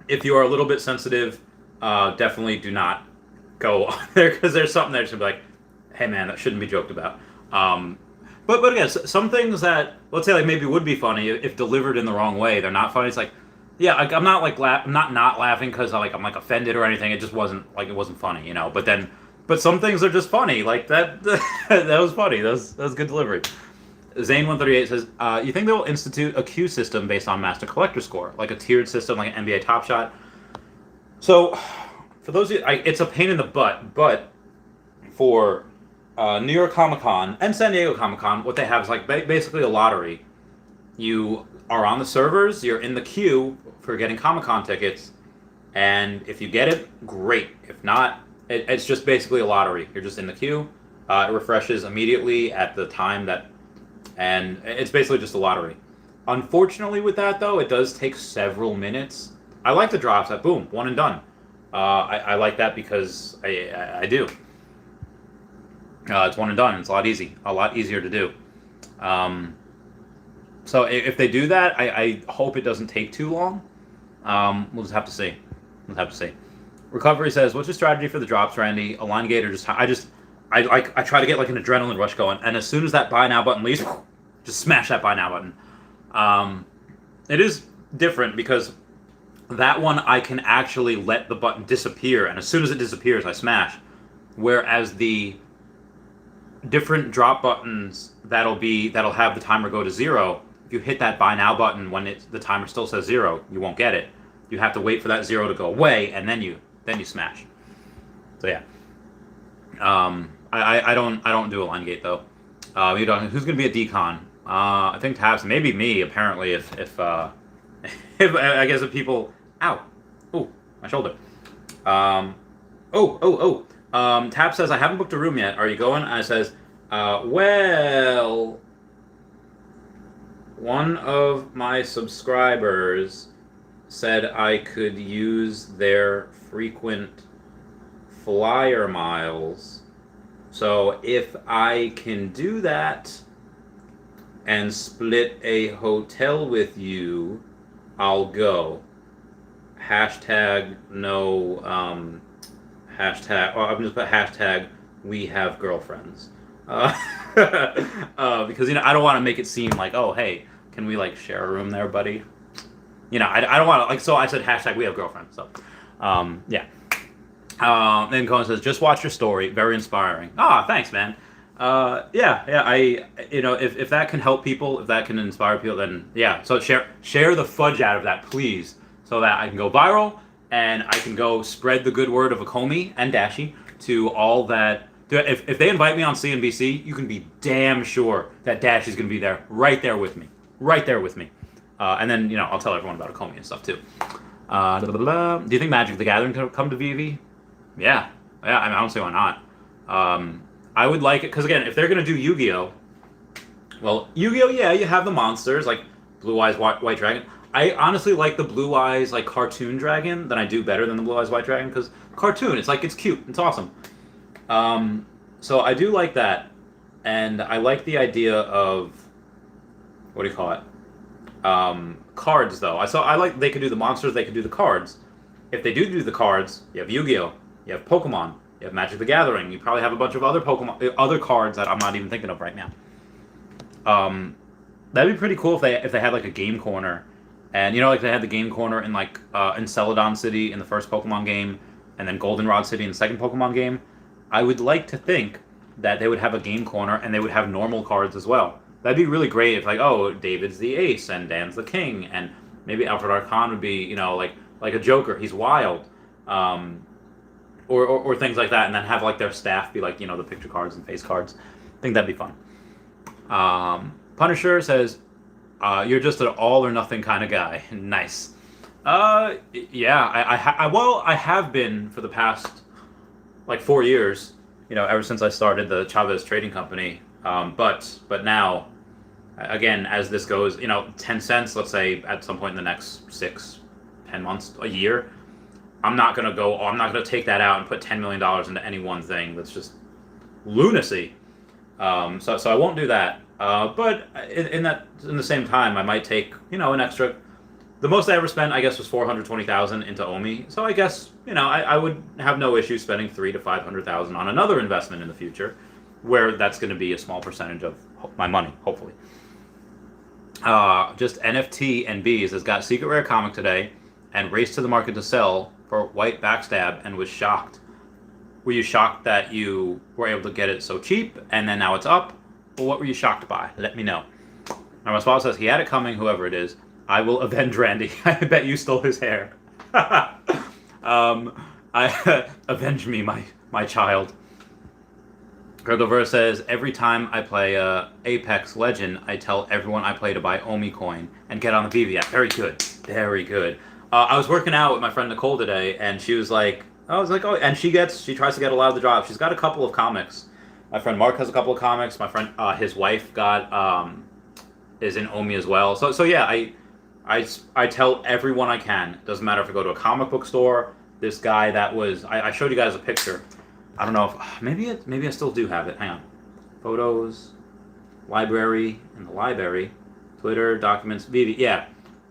A: If you are a little bit sensitive, definitely do not go on there because there's something there to be like, hey man, that shouldn't be joked about. But again, some things that, let's say, like maybe would be funny if delivered in the wrong way, they're not funny. It's like, yeah, like, I'm not like I'm not laughing because I'm like offended or anything. It just wasn't like it wasn't funny, you know. But some things are just funny, like that. That was funny. That was good delivery. Zane138 says, you think they will institute a queue system based on Master Collector score, like a tiered system, like an NBA Top Shot? So, for those of you, it's a pain in the butt, but for New York Comic Con and San Diego Comic Con, what they have is like basically a lottery. You are on the servers, you're in the queue for getting Comic Con tickets, and if you get it, great. If not, it's just basically a lottery. You're just in the queue. It refreshes immediately at the time that, and it's basically just a lottery. Unfortunately with that though, it does take several minutes. I like the drops at boom, one and done. I like that because I do. It's one and done. It's a lot easier to do. So if they do that, I hope it doesn't take too long. We'll just have to see. Recovery says, "What's your strategy for the drops, Randy? A line gate or just I try to get like an adrenaline rush going, and as soon as that buy now button leaves, just smash that buy now button." It is different because that one I can actually let the button disappear, and as soon as it disappears, I smash. Whereas the different drop buttons that'll have the timer go to 0. If you hit that buy now button when the timer still says 0, you won't get it. You have to wait for that 0 to go away, and then you smash. So yeah, I don't do a line gate though. Who's gonna be a decon? I think Tabs, maybe me. Apparently, if I guess if people, ow, oh my shoulder. Tab says, I haven't booked a room yet. Are you going? I says, well, one of my subscribers said I could use their frequent flyer miles. So if I can do that and split a hotel with you, I'll go. Hashtag no, hashtag, or I'm just put hashtag we have girlfriends. Because, I don't want to make it seem like, oh, hey, can we like share a room there, buddy? I don't want to, like, so I said hashtag we have girlfriends. So, yeah. Then Cohen says, just watch your story. Very inspiring. Thanks, man. If that can help people, if that can inspire people, then yeah. So share the fudge out of that, please, so that I can go viral and I can go spread the good word of Akomi and Dashi to all that. If they invite me on CNBC, you can be damn sure that Dashi's going to be there, right there with me. And then, I'll tell everyone about Akomi and stuff too. Do you think Magic the Gathering can come to Veve? Yeah. I don't see why not. I would like it, because again, if they're going to do Yu-Gi-Oh! Well, Yu-Gi-Oh! Yeah, you have the monsters, like Blue Eyes White Dragon. I honestly like the Blue Eyes, like, cartoon dragon than I do better than the Blue Eyes White Dragon, because cartoon, it's cute, it's awesome. So I do like that, and I like the idea of, what do you call it? Cards, though. I like they could do the monsters, they could do the cards. If they do the cards, you have Yu-Gi-Oh! You have Pokemon, you have Magic the Gathering, you probably have a bunch of other other cards that I'm not even thinking of right now. That'd be pretty cool if they had like a game corner, and like they had the game corner in like in Celadon City in the first Pokemon game, and then Goldenrod City in the second Pokemon game. I would like to think that they would have a game corner and they would have normal cards as well. That'd be really great if, like, oh, David's the ace and Dan's the king, and maybe Alfred Archon would be, like a Joker, he's wild, or things like that, and then have like their staff be like, the picture cards and face cards. I think that'd be fun. Punisher says, you're just an all or nothing kind of guy. Nice. Yeah, I have been for the past like 4 years, ever since I started the Chavez Trading Company. But now, again, as this goes, 10 cents, let's say at some point in the next 6-10 months, a year, I'm not going to take that out and put $10 million into any one thing. That's just lunacy. So I won't do that. But in the same time, I might take, an extra. The most I ever spent, I guess, was $420,000 into Omi. So I guess, I would have no issue spending $300,000 to $500,000 on another investment in the future. where that's going to be a small percentage of my money, hopefully. Just NFT and Bees has got Secret Rare comic today and raced to the market to sell for White Backstab and was shocked. Were you shocked that you were able to get it so cheap and then now it's up? Well, what were you shocked by? Let me know. My response says, he had it coming, whoever it is. I will avenge Randy. I bet you stole his hair. Avenge me, my child. Cryptoverse says, every time I play Apex Legend, I tell everyone I play to buy Omi coin and get on the Veve app. Very good. Very good. I was working out with my friend Nicole today, and she was like, oh, and she tries to get a lot of the drops. She's got a couple of comics. My friend Mark has a couple of comics. My friend, his wife is in Omi as well. So yeah, I tell everyone I can. Doesn't matter if I go to a comic book store. This guy that was, I showed you guys a picture. I don't know if maybe I still do have it. Hang on, photos, library, in the library, Twitter, documents, Veve. Yeah.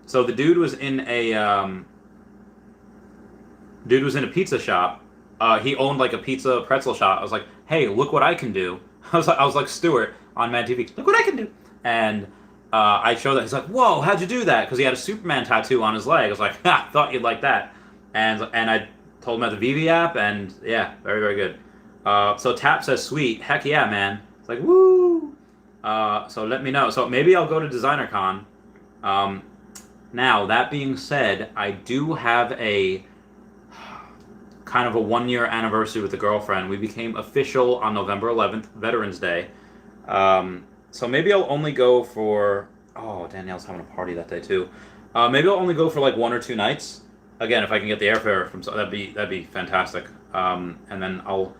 A: So the dude was in a pizza shop. He owned like a pizza pretzel shop. I was like, hey, look what I can do. I was like Stuart on Mad TV. Look what I can do. And I showed that. He's like, whoa, how'd you do that? Because he had a Superman tattoo on his leg. I was like, ha, thought you'd like that. And I told him about the Veve app, and yeah, very, very good. So Tap says, sweet. Heck yeah, man. It's like, woo. So let me know. So maybe I'll go to Designercon. Now, that being said, I do have a kind of a 1-year anniversary with a girlfriend. We became official on November 11th, Veterans Day. So maybe I'll only go for... Oh, Danielle's having a party that day too. Maybe I'll only go for like 1 or 2 nights. Again, if I can get the airfare from... That'd be fantastic. And then I'll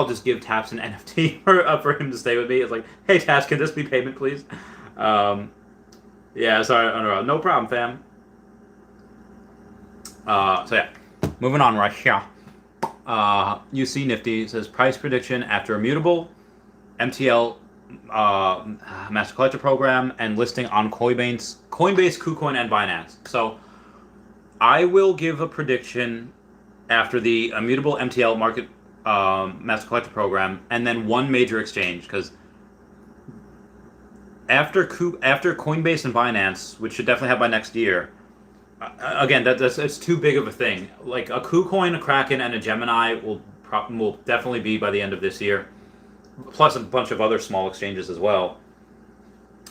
A: just give Taps an NFT for him to stay with me. It's like, hey, Taps, can this be payment, please? Yeah, sorry, no problem, fam. So yeah, moving on right here. UC Nifty says, price prediction after Immutable, MTL, Master Collector Program, and listing on Coinbase, KuCoin, and Binance. So I will give a prediction after the Immutable MTL Market Master Collector Program, and then one major exchange, because after Coinbase and Binance, which should definitely have by next year, again, it's too big of a thing. Like a KuCoin, a Kraken, and a Gemini will definitely be by the end of this year, plus a bunch of other small exchanges as well.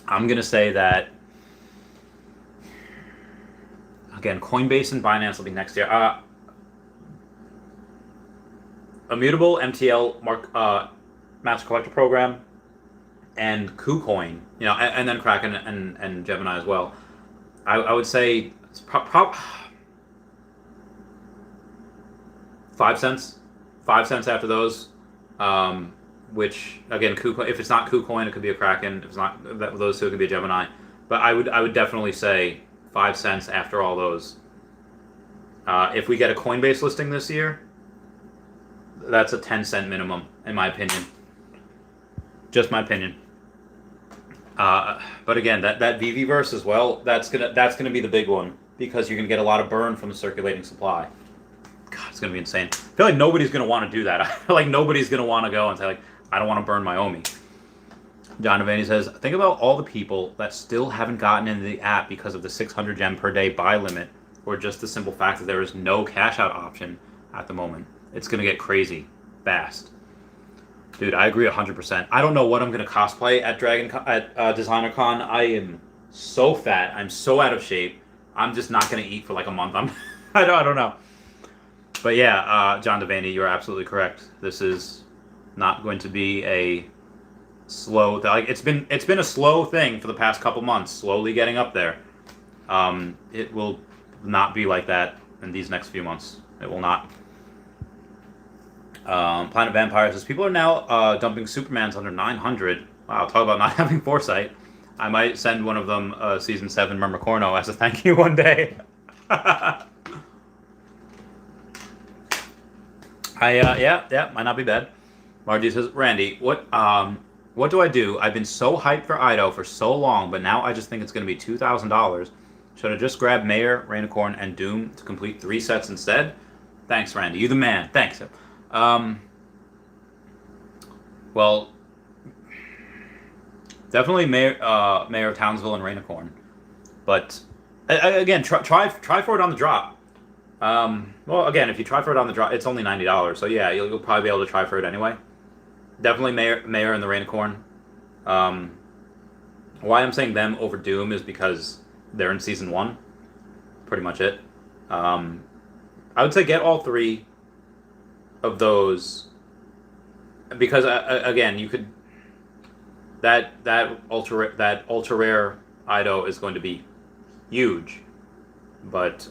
A: I'm gonna say that again, Coinbase and Binance will be next year. Immutable MTL Master Collector Program and KuCoin, and then Kraken and Gemini as well. I would say it's 5 cents. 5 cents after those. Which again, KuCoin, if it's not KuCoin, it could be a Kraken. If it's not those two, it could be a Gemini. But I would definitely say 5 cents after all those. If we get a Coinbase listing this year, that's a 10-cent minimum, in my opinion. Just my opinion. But again, that Veveverse as well, that's gonna be the big one, because you're gonna get a lot of burn from the circulating supply. God, it's gonna be insane. I feel like nobody's gonna want to do that. I feel like nobody's gonna want to go and say like, I don't want to burn my Omi. John Devaney says, think about all the people that still haven't gotten into the app because of the 600 gem per day buy limit, or just the simple fact that there is no cash out option at the moment. It's gonna get crazy fast. Dude, I agree 100%. I don't know what I'm gonna cosplay at Designercon. I am so fat. I'm so out of shape. I'm just not gonna eat for like a month. I don't know. But yeah, John Devaney, you're absolutely correct. This is not going to be a slow. Like it's been a slow thing for the past couple months, slowly getting up there. It will not be like that in these next few months. It will not. Planet Vampire says, people are now dumping Supermans under 900. Wow, talk about not having foresight. I might send one of them Season 7 Mermacorno as a thank you one day. Yeah, might not be bad. Margie says, Randy, what do I do? I've been so hyped for Ido for so long, but now I just think it's going to be $2,000. Should I just grab Mayor, Rainicorn, and Doom to complete 3 sets instead? Thanks, Randy. You the man. Thanks. Well, Definitely Mayor of Townsville and Rainicorn. But again, try for it on the drop. Well, again, if you try for it on the drop, it's only $90. So yeah, you'll probably be able to try for it anyway. Definitely Mayor and the Rainicorn. Why I'm saying them over Doom is because they're in season 1. Pretty much it. I would say get all 3 of those because again, you could that ultra rare Ido is going to be huge, but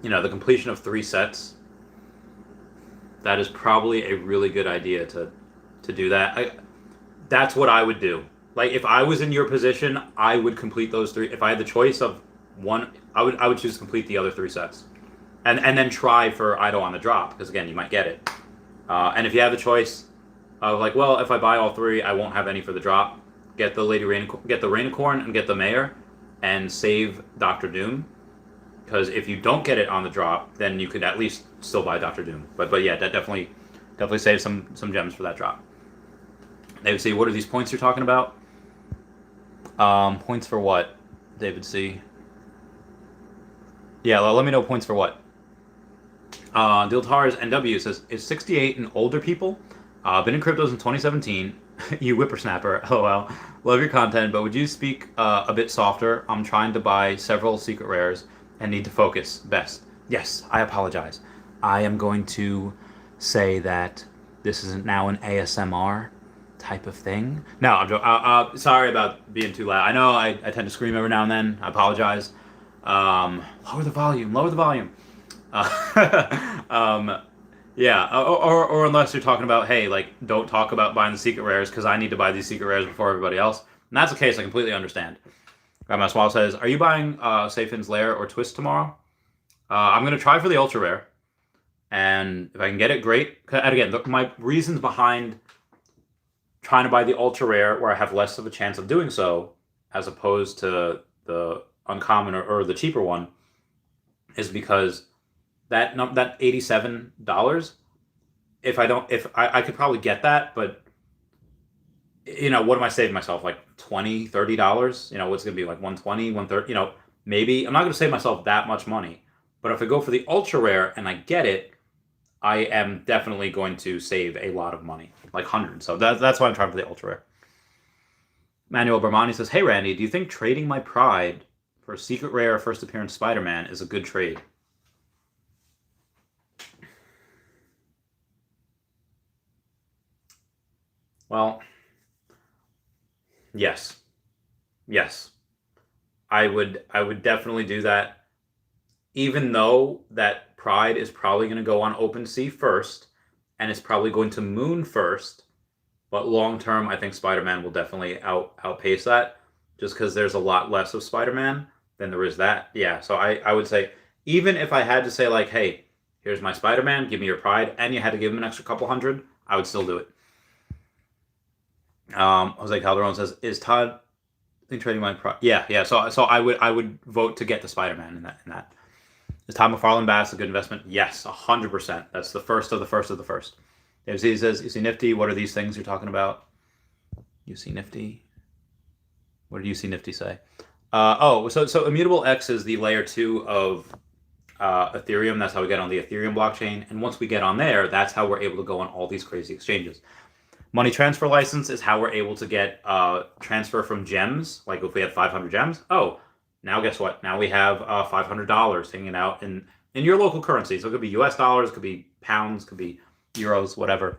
A: the completion of 3 sets, that is probably a really good idea to do that. That's what I would do. Like if I was in your position, I would complete those 3. If I had the choice of one, I would choose to complete the other 3 sets, and then try for Ido on the drop because again, you might get it. And if you have the choice of like, well, if I buy all 3, I won't have any for the drop. Get the Rainicorn and get the Mayor, and save Doctor Doom. Because if you don't get it on the drop, then you could at least still buy Doctor Doom. But yeah, that definitely save some gems for that drop. David C, what are these points you're talking about? Points for what, David C? Yeah, let me know points for what. Diltars NW says, is 68 an older people? Been in cryptos in 2017. You whippersnapper. LOL. Love your content, but would you speak a bit softer? I'm trying to buy several secret rares and need to focus. Best. Yes, I apologize. I am going to say that this is now an ASMR type of thing. No, I'm sorry about being too loud. I know I tend to scream every now and then. I apologize. Lower the volume. Yeah, or unless you're talking about, hey, like, don't talk about buying the secret rares because I need to buy these secret rares before everybody else. And that's the case, I completely understand. Grandma Small says, are you buying Safin's Lair or Twist tomorrow? I'm going to try for the Ultra Rare. And if I can get it, great. And again, my reasons behind trying to buy the Ultra Rare where I have less of a chance of doing so, as opposed to the uncommon or the cheaper one, is because that $87, if I could probably get that, but what am I saving myself, like $20, $30? What's gonna be like 120, 130, maybe I'm not gonna save myself that much money. But if I go for the ultra rare and I get it, I am definitely going to save a lot of money, like hundreds. So that's why I'm trying for the ultra rare. Manuel Bermani says, hey Randy, do you think trading my pride for a secret rare first appearance Spider-Man is a good trade? Well, yes. I would definitely do that, even though that Pride is probably going to go on OpenSea first, and it's probably going to Moon first. But long term, I think Spider-Man will definitely outpace that, just because there's a lot less of Spider-Man than there is that. Yeah, so I would say, even if I had to say like, hey, here's my Spider-Man, give me your Pride, and you had to give him an extra couple hundred, I would still do it. Jose Calderon says, "Is Todd trading my Pride?" Yeah. So I would vote to get the Spider-Man in that. Is Todd McFarlane Bass a good investment? Yes, 100%. That's the first of the first of the first. David Z says, "You see Nifty? What are these things you're talking about?" You see Nifty? What did you see Nifty say? So Immutable X is the layer 2 of Ethereum. That's how we get on the Ethereum blockchain. And once we get on there, that's how we're able to go on all these crazy exchanges. Money transfer license is how we're able to get transfer from gems. Like if we have 500 gems, now guess what? Now we have $500 hanging out in your local currency. So it could be US dollars, could be pounds, could be euros, whatever.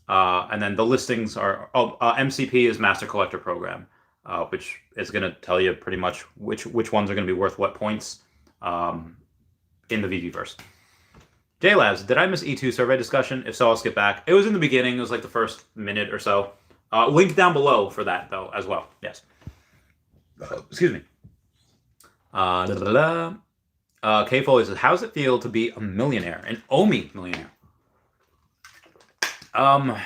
A: And then the listings are, MCP is Master Collector Program, which is going to tell you pretty much which ones are going to be worth what points in the VVverse. JLabs, did I miss E2 survey discussion? If so, I'll skip back. It was in the beginning. It was like the first minute or so. Link down below for that, though, as well. Yes. Excuse me. K Foley says, how's it feel to be a millionaire? An OMI millionaire? I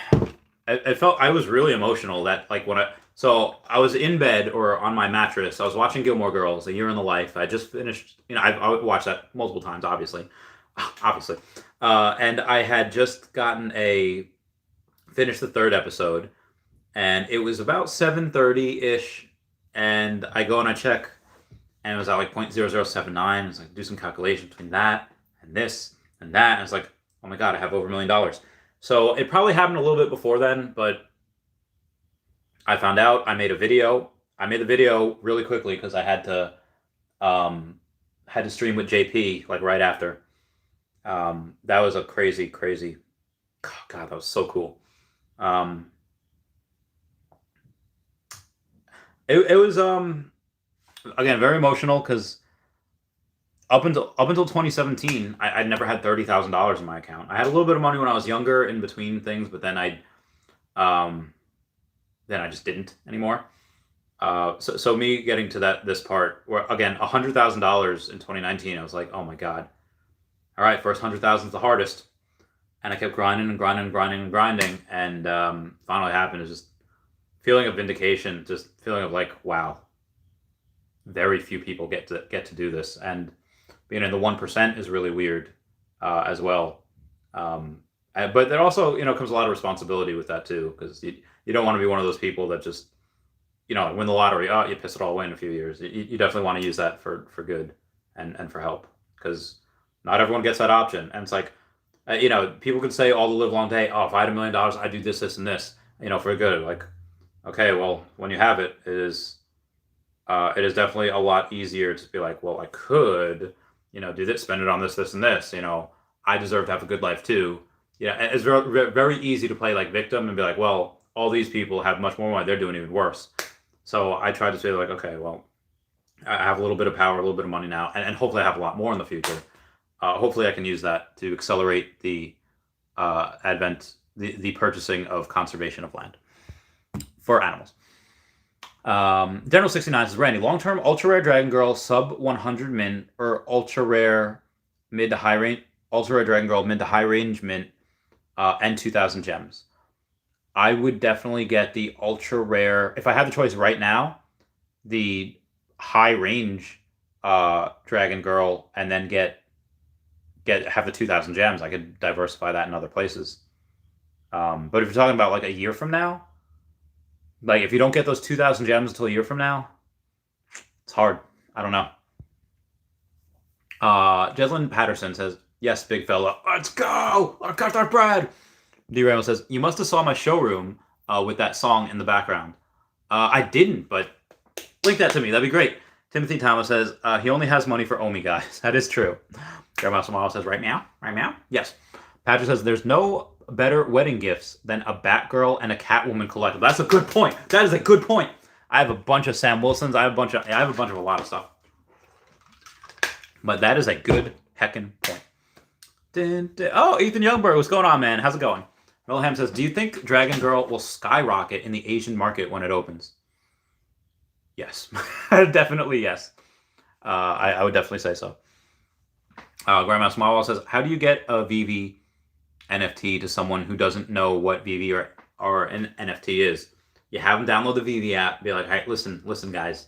A: was really emotional that, like, so I was in bed or on my mattress. I was watching Gilmore Girls, A Year in the Life. I just finished, I watched that multiple times, obviously. And I had just finished the 3rd episode, and it was about 7:30-ish, and I go and I check, and it was at like 0.0079. It's like, do some calculation between that and this and that, and it's like, oh my god, I have over $1 million. So it probably happened a little bit before then, but I found out. I made a video. I made the video really quickly because I had to stream with JP like right after. That was a crazy, crazy. God, that was so cool. It was again very emotional because up until 2017, I'd never had $30,000 in my account. I had a little bit of money when I was younger in between things, but then I just didn't anymore. So me getting to this part where again $100,000 in 2019, I was like, oh my god, all right, first 100,000 is the hardest, and I kept grinding and grinding and grinding and grinding, and finally happened is just feeling of vindication, just feeling of like, wow, very few people get to do this, and being in the 1% is really weird as well. But there also comes a lot of responsibility with that too, because you don't want to be one of those people that just win the lottery, you piss it all away in a few years. You definitely want to use that for good and for help, because not everyone gets that option. And it's like, people could say all the live long day, oh, if I had $1 million, I'd do this, this, and this, for good. Like, okay, well, when you have it, it is definitely a lot easier to be like, well, I could, do this, spend it on this, this, and this. I deserve to have a good life too. It's very, very easy to play like victim and be like, well, all these people have much more money, they're doing even worse. So I try to say like, okay, well, I have a little bit of power, a little bit of money now, and hopefully I have a lot more in the future. Hopefully I can use that to accelerate the the purchasing of conservation of land for animals. General 69 says, Randy, long-term ultra rare dragon girl sub 100 mint or ultra rare mid to high range, ultra rare dragon girl mid to high range mint, and 2,000 gems. I would definitely get the ultra rare. If I had the choice right now, the high range dragon girl, and then have the 2,000 gems. I could diversify that in other places. But if you're talking about like a year from now, like if you don't get those 2,000 gems until a year from now, it's hard. I don't know. Jeslyn Patterson says, yes, big fella, let's go. Let's cut that bread. D. Ramo says, you must have saw my showroom with that song in the background. I didn't, but link that to me. That'd be great. Timothy Thomas says, he only has money for Omi guys. That is true. Grandma Smile says, right meow? Right meow? Yes. Patrick says, there's no better wedding gifts than a Batgirl and a Catwoman collectible. That's a good point. That is a good point. I have a bunch of Sam Wilsons. I have a bunch of a lot of stuff. But that is a good heckin' point. Oh, Ethan Youngberg, what's going on, man? How's it going? Milham says, do you think Dragon Girl will skyrocket in the Asian market when it opens? Yes. Definitely yes. I would definitely say so. Grandma Smallwell says, how do you get a Veve NFT to someone who doesn't know what Veve or an NFT is? You have them download the Veve app. Be like, hey, listen, guys.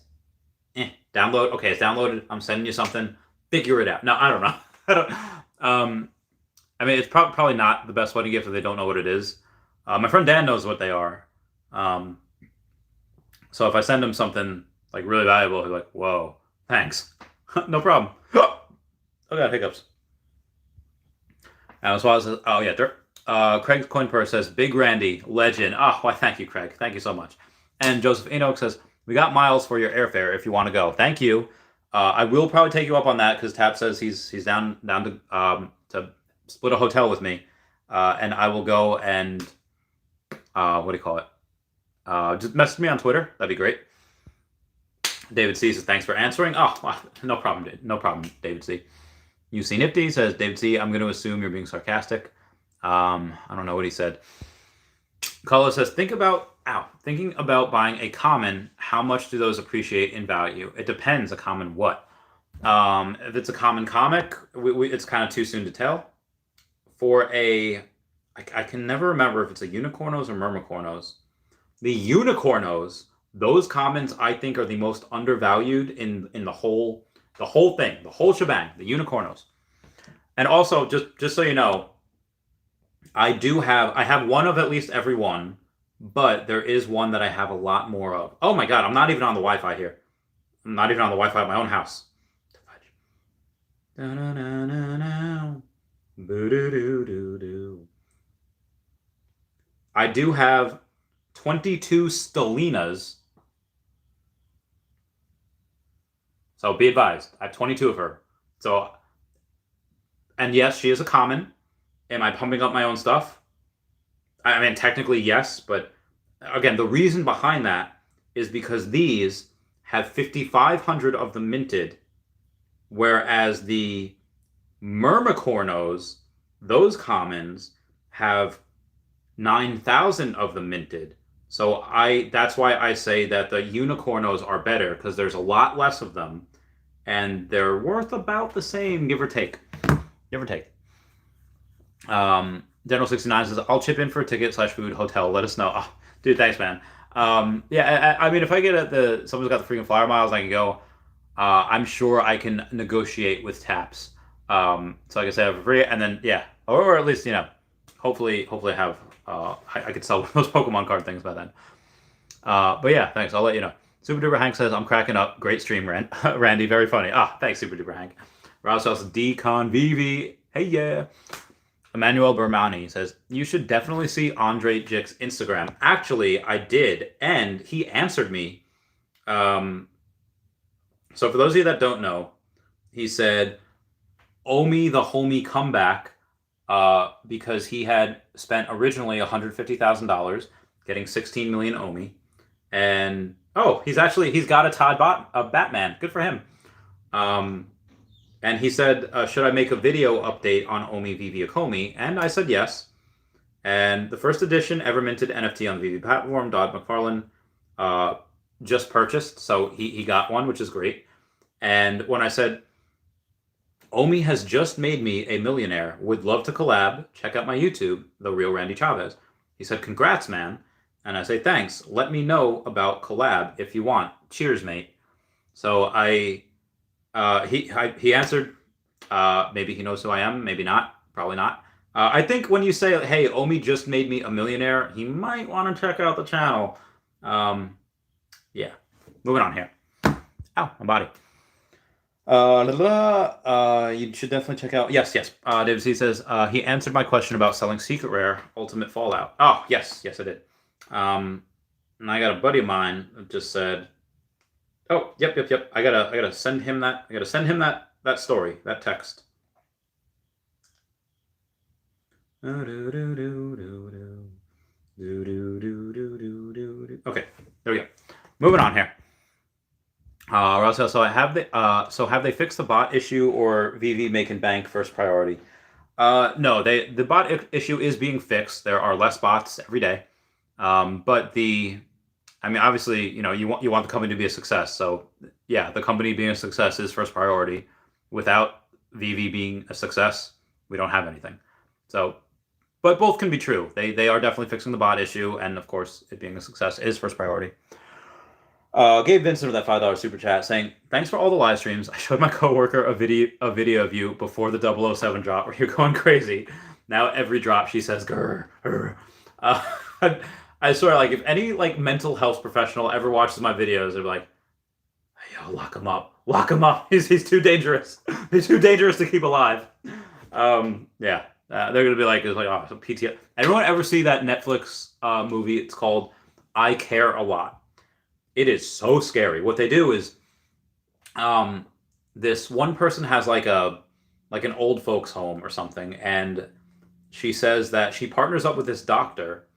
A: Download. Okay, it's downloaded. I'm sending you something. Figure it out. No, I don't know. I mean, it's probably not the best wedding gift if they don't know what it is. My friend Dan knows what they are. So if I send him something like really valuable, he's like, whoa, thanks. No problem. Oh, God, hiccups. And Swallow says, oh, yeah. Craig's Coin Purse says, Big Randy, legend. Oh, why, thank you, Craig. Thank you so much. And Joseph Enoch says, we got miles for your airfare if you want to go. Thank you. I will probably take you up on that because Tap says he's down to split a hotel with me. And I will go and, what do you call it? Just message me on Twitter. That'd be great. David C says, thanks for answering. Oh, no problem. No problem, David C. UC Nifty says, David C, I'm going to assume you're being sarcastic. I don't know what he said. Carlos says, thinking about buying a common, how much do those appreciate in value? It depends. A common what? If it's a common comic, it's kind of too soon to tell. For I can never remember if it's a Unicornos or Mermicornos. The Unicornos, those commons I think are the most undervalued in the whole thing, the whole shebang, the Unicornos. And also, just so you know, I have one of at least every one but there is one that I have a lot more of. Oh my god, I'm not even on the Wi-Fi here. I'm not even on the Wi-Fi at my own house. I do have 22 Stelinas. So be advised, I have 22 of her. So, and yes, she is a common. Am I pumping up my own stuff? I mean, technically, yes, but again, the reason behind that is because these have 5,500 of them minted, whereas the Myrmicornos, those commons, have 9,000 of them minted. So that's why I say that the Unicornos are better, because there's a lot less of them, and they're worth about the same, give or take. Give or take. General69 says, I'll chip in for a ticket / food hotel. Let us know. Oh, dude, thanks, man. Yeah, I mean, if I get someone's got the freaking flyer miles, I can go. I'm sure I can negotiate with taps. So I can say I have free, and then yeah, or at least hopefully I have I could sell those Pokemon card things by then. But yeah, thanks. I'll let you know. Super Duper Hank says, I'm cracking up. Great stream, Randy. Very funny. Thanks, Super Duper Hank. Rouse says, Decon Vivi. Hey, yeah. Emmanuel Bermani says, you should definitely see Andre Jick's Instagram. Actually, I did, and he answered me. So for those of you that don't know, he said, Omi the homie comeback, because he had spent originally $150,000 getting 16 million Omi. And, he's got a Batman. Good for him. And he said, should I make a video update on Omi Veve Vault? And I said yes. And the first edition ever minted NFT on the Veve platform, Dodd McFarlane, just purchased. So he got one, which is great. And when I said, Omi has just made me a millionaire, would love to collab, check out my YouTube, The Real Randy Chavez. He said, congrats, man. And I say, thanks. Let me know about collab if you want. Cheers, mate. So he answered, maybe he knows who I am, maybe not, probably not. I think when you say, hey, Omi just made me a millionaire, he might want to check out the channel. Yeah, moving on here. Ow, my body. You should definitely check out. Yes. David C says, he answered my question about selling Secret Rare Ultimate Fallout. Oh, yes, I did. And I got a buddy of mine that just said, oh, yep. I gotta send him that. I gotta send him that story, that text. Okay, there we go. Moving on here. So have they fixed the bot issue, or Veve making bank first priority? No, the bot issue is being fixed. There are less bots every day. But obviously, you want the company to be a success. So yeah, the company being a success is first priority. Without Veve being a success, we don't have anything. So, but both can be true. They are definitely fixing the bot issue, and of course, it being a success is first priority. Gabe Vincent with that $5 super chat saying, thanks for all the live streams. I showed my coworker a video of you before the 007 drop where you're going crazy. Now every drop she says, grr, grr. I swear, if any mental health professional ever watches my videos, they're like, hey, yo, lock him up. He's too dangerous. He's too dangerous to keep alive. Yeah, they're gonna be like, oh, some PTSD. Anyone ever see that Netflix movie? It's called I Care a Lot. It is so scary. What they do is, this one person has an old folks home or something, and she says that she partners up with this doctor,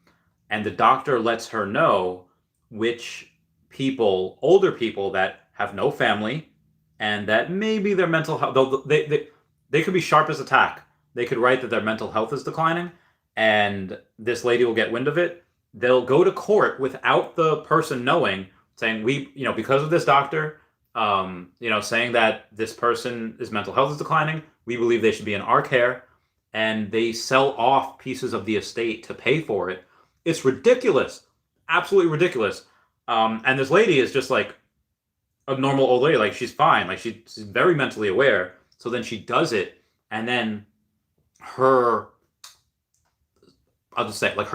A: and the doctor lets her know which older people that have no family, and that maybe their mental health, they could be sharp as a tack. They could write that their mental health is declining, and this lady will get wind of it. They'll go to court without the person knowing, saying, because of this doctor, saying that this person's mental health is declining, we believe they should be in our care, and they sell off pieces of the estate to pay for it. It's ridiculous. Absolutely ridiculous. And this lady is just like a normal old lady. She's fine. She's very mentally aware. So then she does it, and then her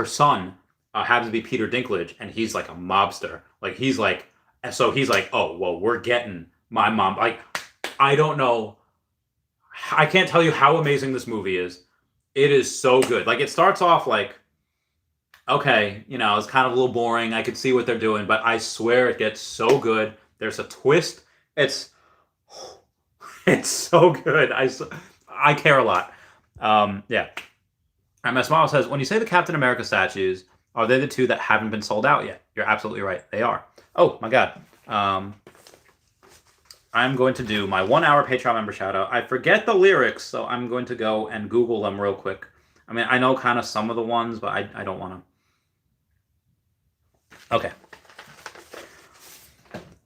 A: son happens to be Peter Dinklage, and he's like a mobster. Like he's like, so he's like, oh well, we're getting my mom. Like I don't know, I can't tell you how amazing this movie is. It is so good. Like it starts off like, okay, you know, it's kind of a little boring. I could see what they're doing, but I swear it gets so good. There's a twist. It's it's so good. I care a lot. Yeah. And my smile says, when you say the Captain America statues, are they the two that haven't been sold out yet? You're absolutely right. They are. Oh my God. I'm going to do my 1 hour Patreon member shout out. I forget the lyrics, so I'm going to go and Google them real quick. I mean, I know kind of some of the ones, but I don't want to. Okay.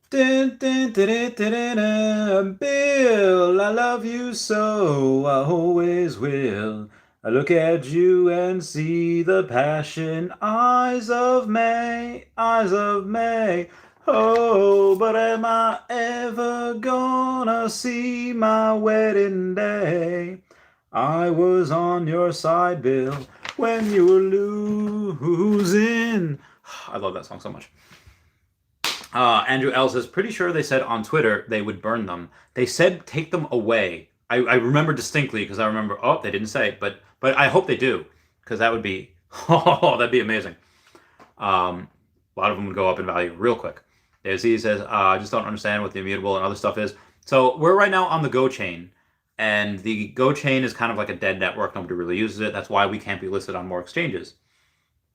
A: Dun, dun, dun, dun, dun, dun, Bill, I love you so, I always will. I look at you and see the passion, eyes of May, eyes of May. Oh, but am I ever gonna see my wedding day? I was on your side, Bill, when you were losing. I love that song so much. Andrew L says, pretty sure they said on Twitter they would burn them. They said take them away. I remember distinctly because I remember, oh, they didn't say, but I hope they do because that would be, oh, that'd be amazing. A lot of them would go up in value real quick. Daisy says, I just don't understand what the immutable and other stuff is. So we're right now on the Go chain, and the Go chain is kind of like a dead network. Nobody really uses it. That's why we can't be listed on more exchanges.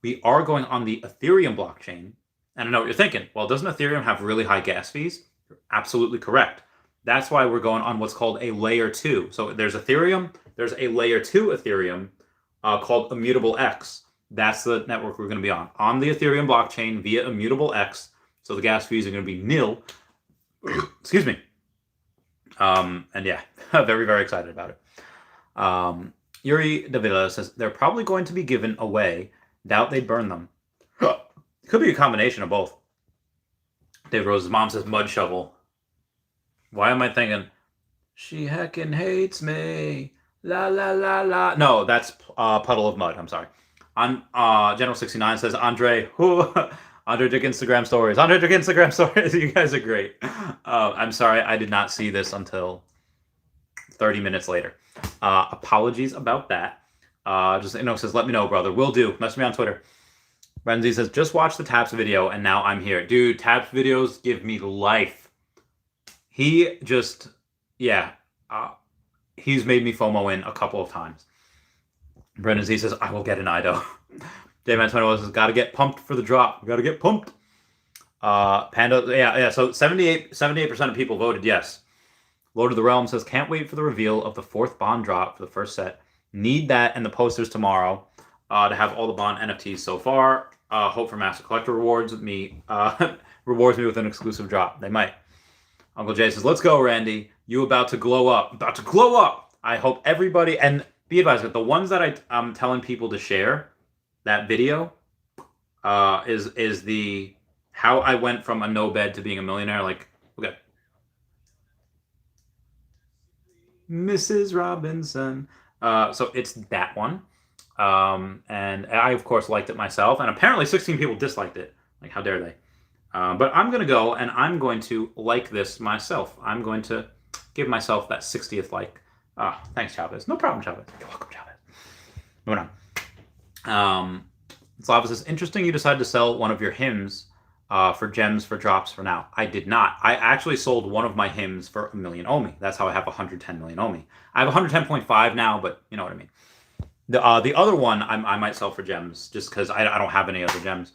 A: We are going on the Ethereum blockchain. And I know what you're thinking. Well, doesn't Ethereum have really high gas fees? You're absolutely correct. That's why we're going on what's called a layer 2. So there's Ethereum. There's a layer 2 Ethereum called Immutable X. That's the network we're going to be on the Ethereum blockchain via Immutable X. So the gas fees are going to be nil. Excuse me. And yeah, very, very excited about it. Yuri Davila says, they're probably going to be given away. Doubt they'd burn them. Could be a combination of both. Dave Rose's mom says mud shovel. Why am I thinking, she heckin' hates me. La la la la. No, that's puddle of mud. I'm sorry. General 69 says Andre. Andre took Instagram stories. Andre took Instagram stories. You guys are great. I'm sorry, I did not see this until 30 minutes later. Apologies about that. Just says, let me know, brother. Will do. Message me on Twitter. Renzi says, just watch the Taps video and now I'm here. Dude, Taps videos give me life. He just, yeah, he's made me FOMO in a couple of times. Brendan Z says, I will get an IDO. Dave Antonio says, gotta get pumped for the drop. Gotta get pumped. Panda, yeah, so 78% of people voted yes. Lord of the Realm says, can't wait for the reveal of the 4th Bond drop for the first set. Need that and the posters tomorrow to have all the Bond NFTs so far. Hope for Master Collector rewards with me. Rewards me with an exclusive drop. They might. Uncle Jay says, let's go, Randy. You about to glow up. About to glow up. I hope everybody, and be advised that the ones that I'm telling people to share, that video, is the how I went from a no bed to being a millionaire. Like, okay. Mrs. Robinson. So it's that one. And I, of course, liked it myself. And apparently 16 people disliked it. Like, how dare they? But I'm going to go and I'm going to like this myself. I'm going to give myself that 60th like. Thanks, Chavez. No problem, Chavez. You're welcome, Chavez. Moving on. Slava says, interesting you decided to sell one of your hymns for gems for drops for now. I did not. I actually sold one of my hymns for 1 million Omi. That's how I have 110 million Omi. I have 110.5 now, but you know what I mean. The other one I might sell for gems just because I don't have any other gems.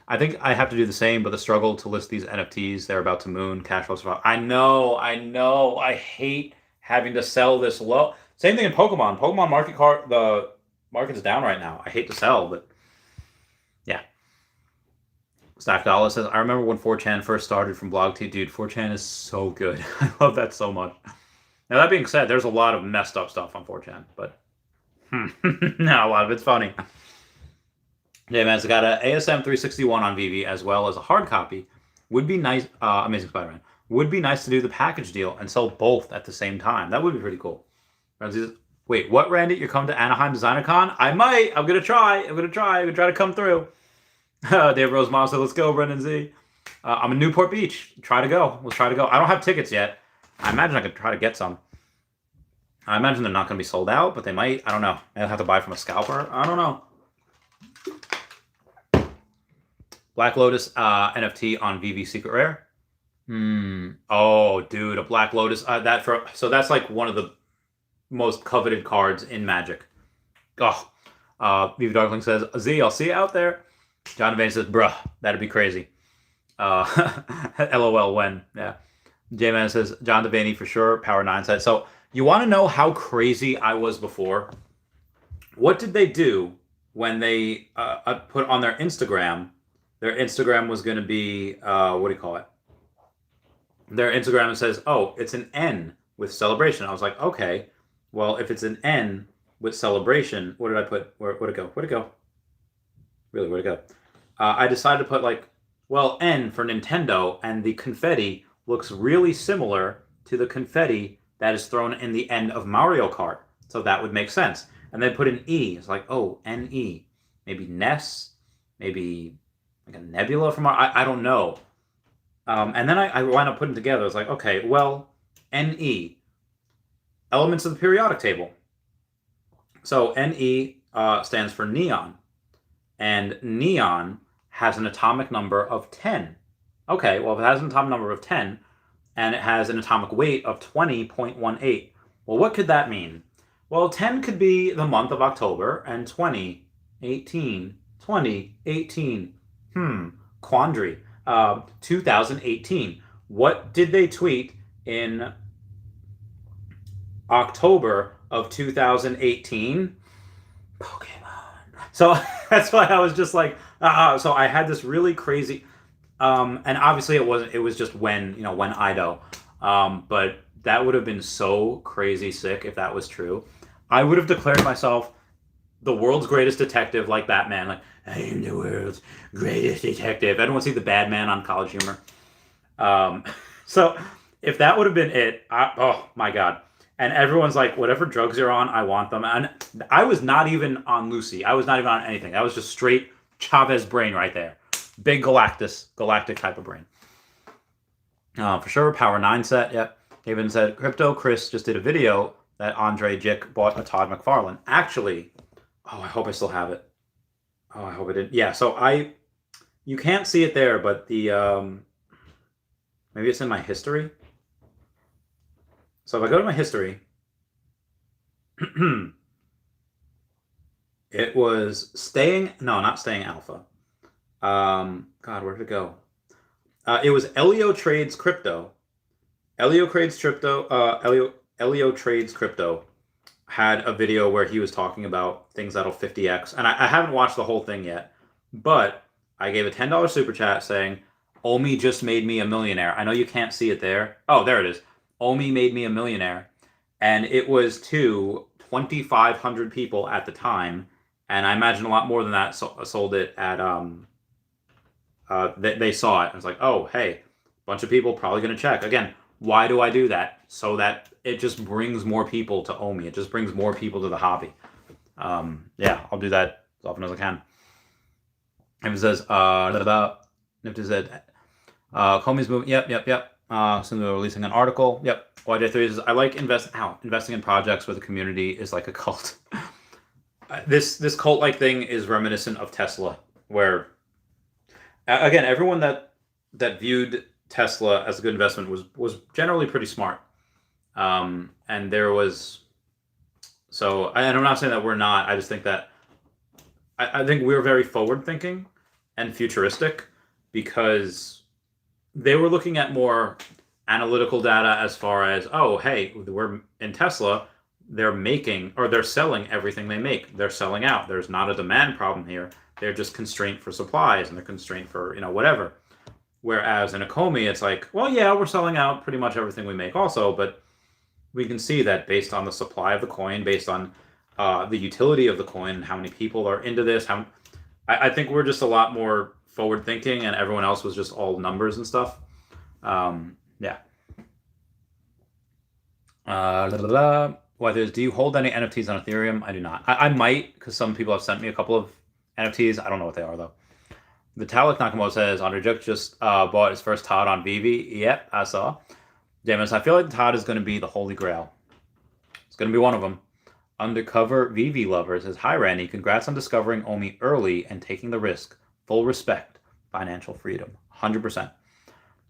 A: I think I have to do the same, but the struggle to list these NFTs, they're about to moon, cash flow survival. I know. I hate having to sell this low. Same thing in Pokemon. Pokemon the market's down right now. I hate to sell, but yeah. Stack Dollar says, I remember when 4chan first started from Blog T. Dude, 4chan is so good. I love that so much. Now, that being said, there's a lot of messed up stuff on 4chan, but no, a lot of it's funny. Yeah, man, it's got an ASM 361 on Veve as well as a hard copy. Would be nice. Amazing Spider-Man. Would be nice to do the package deal and sell both at the same time. That would be pretty cool. Wait, what, Randy? You're coming to Anaheim Designercon? I might. I'm gonna try. I'm gonna try to come through. Dave Rose Mom said, let's go, Brendan Z. I'm in Newport Beach. Try to go. Let's try to go. I don't have tickets yet. I imagine I could try to get some. I imagine they're not going to be sold out, but they might. I don't know. I'll have to buy from a scalper. I don't know. Black Lotus NFT on VV Secret Rare. Oh, dude, a Black Lotus. So that's like one of the most coveted cards in Magic. Oh, Viva Darkling says, Z, I'll see you out there. John Devane says, bruh, that'd be crazy. LOL, when? Yeah. J-Man says, John Devaney for sure, Power 9 side. So you want to know how crazy I was before? What did they do when they put on their Instagram? Their Instagram was going to be, what do you call it? Their Instagram says, oh, it's an N with celebration. I was like, okay, well, if it's an N with celebration, what did I put? Where'd it go? Where'd it go? Really, where'd it go? I decided to put like, well, N for Nintendo, and the confetti looks really similar to the confetti that is thrown in the end of Mario Kart. So that would make sense. And then put an E. It's like, oh, N-E. Maybe Ness, maybe like a nebula from I don't know. And then I wound up putting together. It's like, okay, well, NE, elements of the periodic table. So NE stands for neon, and neon has an atomic number of 10. Okay, well, if it has an atomic number of 10, and it has an atomic weight of 20.18, well, what could that mean? Well, 10 could be the month of October, and 2018. Quandary. 2018. What did they tweet in October of 2018? Pokemon. So that's why I was just like, so I had this really crazy, and obviously it was just when Ido, but that would have been so crazy sick if that was true. I would have declared myself the world's greatest detective, like Batman. Like, I am the world's greatest detective. Everyone see the Bad Man on College Humor. So if that would have been it, oh my God. And everyone's like, whatever drugs you're on, I want them. And I was not even on Lucy. I was not even on anything. That was just straight Chavez brain right there. Big galactic type of brain. For sure, Power 9 set. Yep. Haven said, Crypto Chris just did a video that Andre Jick bought a Todd McFarlane. Actually, oh, I hope I still have it. Oh, I hope I didn't. Yeah, so you can't see it there, but the, maybe it's in my history. So if I go to my history, it was not staying alpha. God, where did it go? It was Elio Trades Crypto. Elio Trades Crypto had a video where he was talking about things that'll 50x. And I haven't watched the whole thing yet, but I gave a $10 super chat saying, Omi just made me a millionaire. I know you can't see it there. Oh, there it is. Omi made me a millionaire. And it was to 2,500 people at the time. And I imagine a lot more than that sold it at, they saw it. I was like, oh, hey, a bunch of people probably going to check. Again, why do I do that? So that it just brings more people to Omi. It just brings more people to the hobby. Yeah, I'll do that as often as I can. And it says, Nifty said, Comey's moving. Yep. Soon they're releasing an article. Yep. YJ3 says, I like investing in projects where the community is like a cult. This cult-like thing is reminiscent of Tesla, where, again, everyone that viewed Tesla as a good investment was generally pretty smart. And there was, so, and I'm not saying that we're not, I just think that, I think we're very forward-thinking and futuristic because they were looking at more analytical data as far as, oh, hey, we're in Tesla, they're selling everything they make. They're selling out. There's not a demand problem here. They're just constrained for supplies and they're constrained for, whatever. Whereas in Akomi, it's like, well, yeah, we're selling out pretty much everything we make also, but we can see that based on the supply of the coin, based on the utility of the coin, how many people are into this. I think we're just a lot more forward thinking, and everyone else was just all numbers and stuff. Yeah. Do you hold any NFTs on Ethereum? I do not. I might, because some people have sent me a couple of NFTs. I don't know what they are though. Vitalik Nakamoto says, Andrzej just bought his first Todd on Veve. Yep, I saw. James, I feel like Todd is going to be the holy grail. It's going to be one of them. Undercover Veve lover says, hi, Randy. Congrats on discovering Omi early and taking the risk. Full respect. Financial freedom. 100%.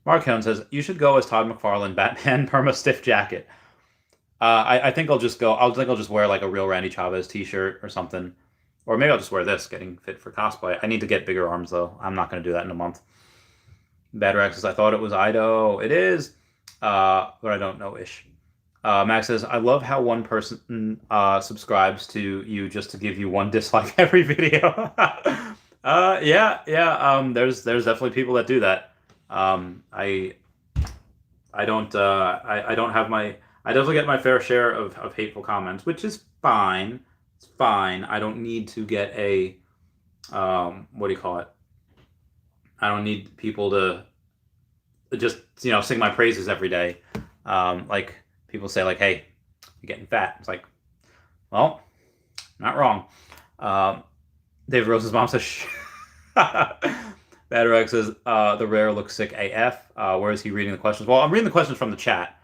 A: Mark Helm says, you should go as Todd McFarlane, Batman, perma stiff jacket. I think I'll just go. I'll just wear like a real Randy Chavez t-shirt or something. Or maybe I'll just wear this, getting fit for cosplay. I need to get bigger arms, though. I'm not going to do that in a month. Bad Rex says, I thought it was Ido. It is. But I don't know-ish. Max says, I love how one person subscribes to you just to give you one dislike every video. Yeah. There's definitely people that do that. I don't have my... I definitely get my fair share of hateful comments, which is fine. It's fine. I don't need to get a, what do you call it? I don't need people to just, sing my praises every day. Like people say like, hey, you're getting fat. It's like, well, not wrong. David Rose's mom says, Bad Rex says, the rare looks sick AF. Where is he reading the questions? Well, I'm reading the questions from the chat.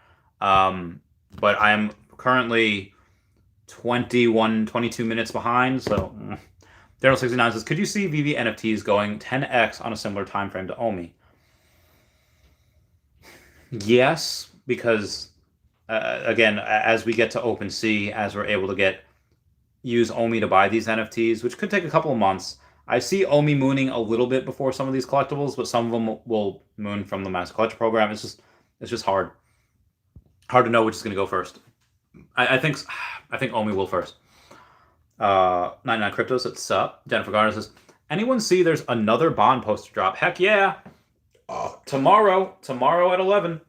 A: But I'm currently 22 minutes behind, so Daryl69 says, could you see Veve NFTs going 10x on a similar time frame to Omi? Yes, because again, as we get to OpenSea, as we're able to use Omi to buy these NFTs, which could take a couple of months, I see Omi mooning a little bit before some of these collectibles, but some of them will moon from the Master Collector program. It's just hard to know which is going to go first. I think Omi will first. 99 Crypto says, sup? Jennifer Garner says, anyone see there's another Bond poster drop? Heck yeah. Tomorrow at 11.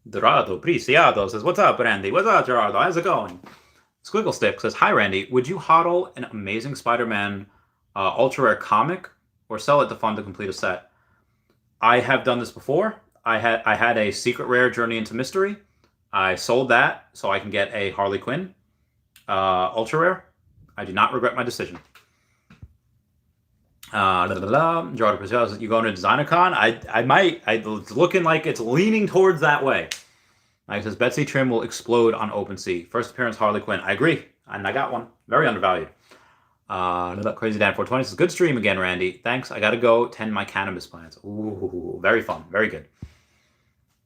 A: Dorado Preciado says, what's up, Randy? What's up, Gerardo? How's it going? Squiggle Stick says, hi, Randy. Would you hodl an Amazing Spider-Man ultra rare comic or sell it to fund to complete a set? I have done this before. I had a secret rare Journey into Mystery. I sold that so I can get a Harley Quinn ultra rare. I do not regret my decision. Gerardo Priscilla says, you going to Designercon? I might. It's looking like it's leaning towards that way. He says, Betsy Trim will explode on OpenSea. First appearance Harley Quinn. I agree. And I got one. Very undervalued. Crazy Dan 420 says, good stream again, Randy. Thanks. I got to go tend my cannabis plants. Ooh, very fun. Very good.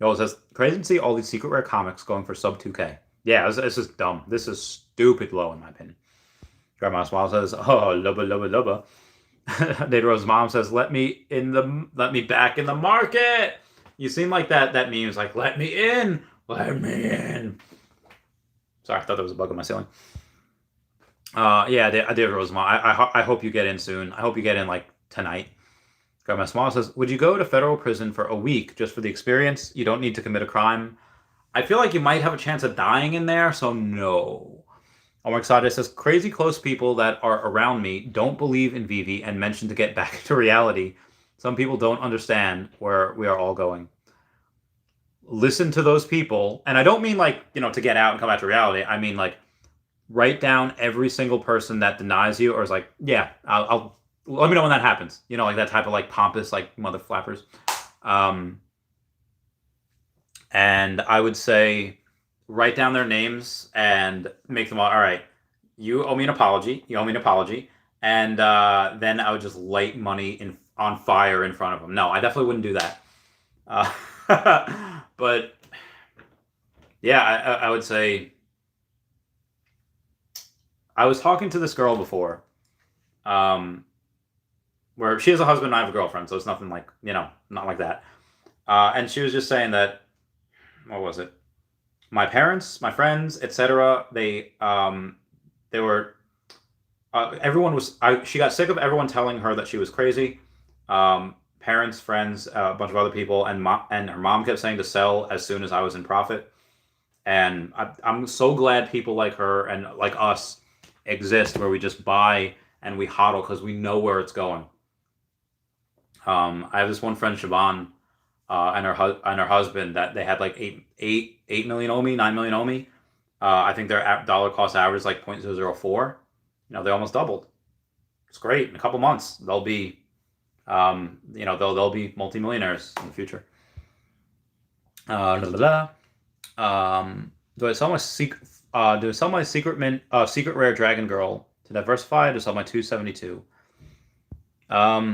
A: It says, crazy to see all these secret rare comics going for sub 2K. Yeah, this is dumb. This is stupid low, in my opinion. Grandma Smile says, oh, lubba. Data Rose's mom says, let me back in the market. You seem like that meme is like, let me in. Let me in. Sorry, I thought there was a bug on my ceiling. Yeah, David Rose's mom. I hope you get in soon. I hope you get in like tonight. Grandma Small says, would you go to federal prison for a week just for the experience? You don't need to commit a crime. I feel like you might have a chance of dying in there, so no. Omar Exade says, crazy close people that are around me don't believe in Veve and mention to get back to reality. Some people don't understand where we are all going. Listen to those people. And I don't mean like, to get out and come back to reality. I mean like, write down every single person that denies you or is like, yeah, I'll let me know when that happens. Like that type of like pompous, like mother flappers. And I would say write down their names and make them all right. You owe me an apology. And then I would just light money on fire in front of them. No, I definitely wouldn't do that. But yeah, I would say, I was talking to this girl before, where she has a husband and I have a girlfriend, so it's nothing like, not like that. And she was just saying that, what was it? My parents, my friends, etc. They were, she got sick of everyone telling her that she was crazy. Parents, friends, a bunch of other people, and her mom kept saying to sell as soon as I was in profit. And I'm so glad people like her and like us exist, where we just buy and we hodl because we know where it's going. I have this one friend, Siobhan, and her husband, that they had like 8 million Omi, 9 million Omi. I think their dollar cost average is like 0.004. They almost doubled. It's great. In a couple months, they'll be They'll be multimillionaires in the future. Do I sell my secret rare dragon girl to diversify? To sell my 272? I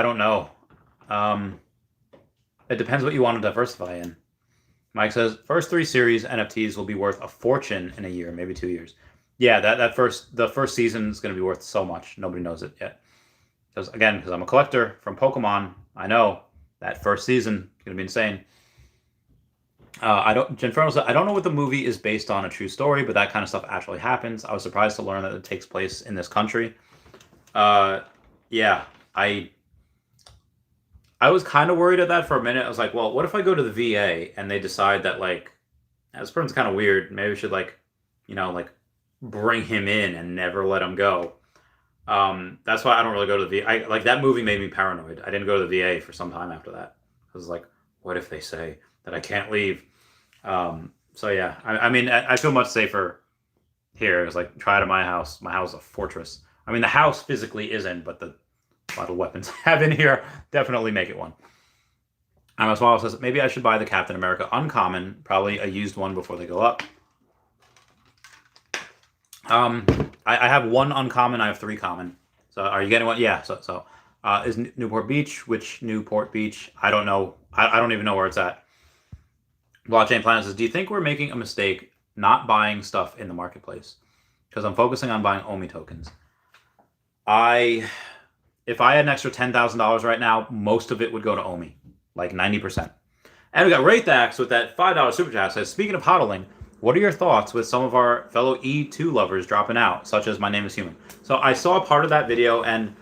A: don't know. It depends what you want to diversify in. Mike says first 3 series NFTs will be worth a fortune in a year, maybe 2 years. Yeah, the first season is going to be worth so much. Nobody knows it yet. Because I'm a collector from Pokemon, I know that first season is going to be insane. Genferno said, I don't know what the movie is based on a true story, but that kind of stuff actually happens. I was surprised to learn that it takes place in this country. Yeah, I was kind of worried at that for a minute. I was like, well, what if I go to the VA and they decide that, like, this person's kind of weird. Maybe we should, bring him in and never let him go. That's why I don't really go to the VA. That movie made me paranoid. I didn't go to the VA for some time after that. I was like, what if they say that I can't leave? So yeah, I feel much safer here. It's like, try to my house. My house is a fortress. I mean, the house physically isn't, but a lot of weapons I have in here definitely make it one. As well says, maybe I should buy the Captain America Uncommon, probably a used one before they go up. I have 1 uncommon, I have 3 common. So are you getting one? Yeah, so is Newport Beach, which Newport Beach? I don't know. I don't even know where it's at. Blockchain Planet says, do you think we're making a mistake not buying stuff in the marketplace? Because I'm focusing on buying OMI tokens. If I had an extra $10,000 right now, most of it would go to OMI, like 90%. And we got Wraithax with that $5 super chat. Says, speaking of hodling, what are your thoughts with some of our fellow E2 lovers dropping out, such as My Name is Human? So I saw part of that video, and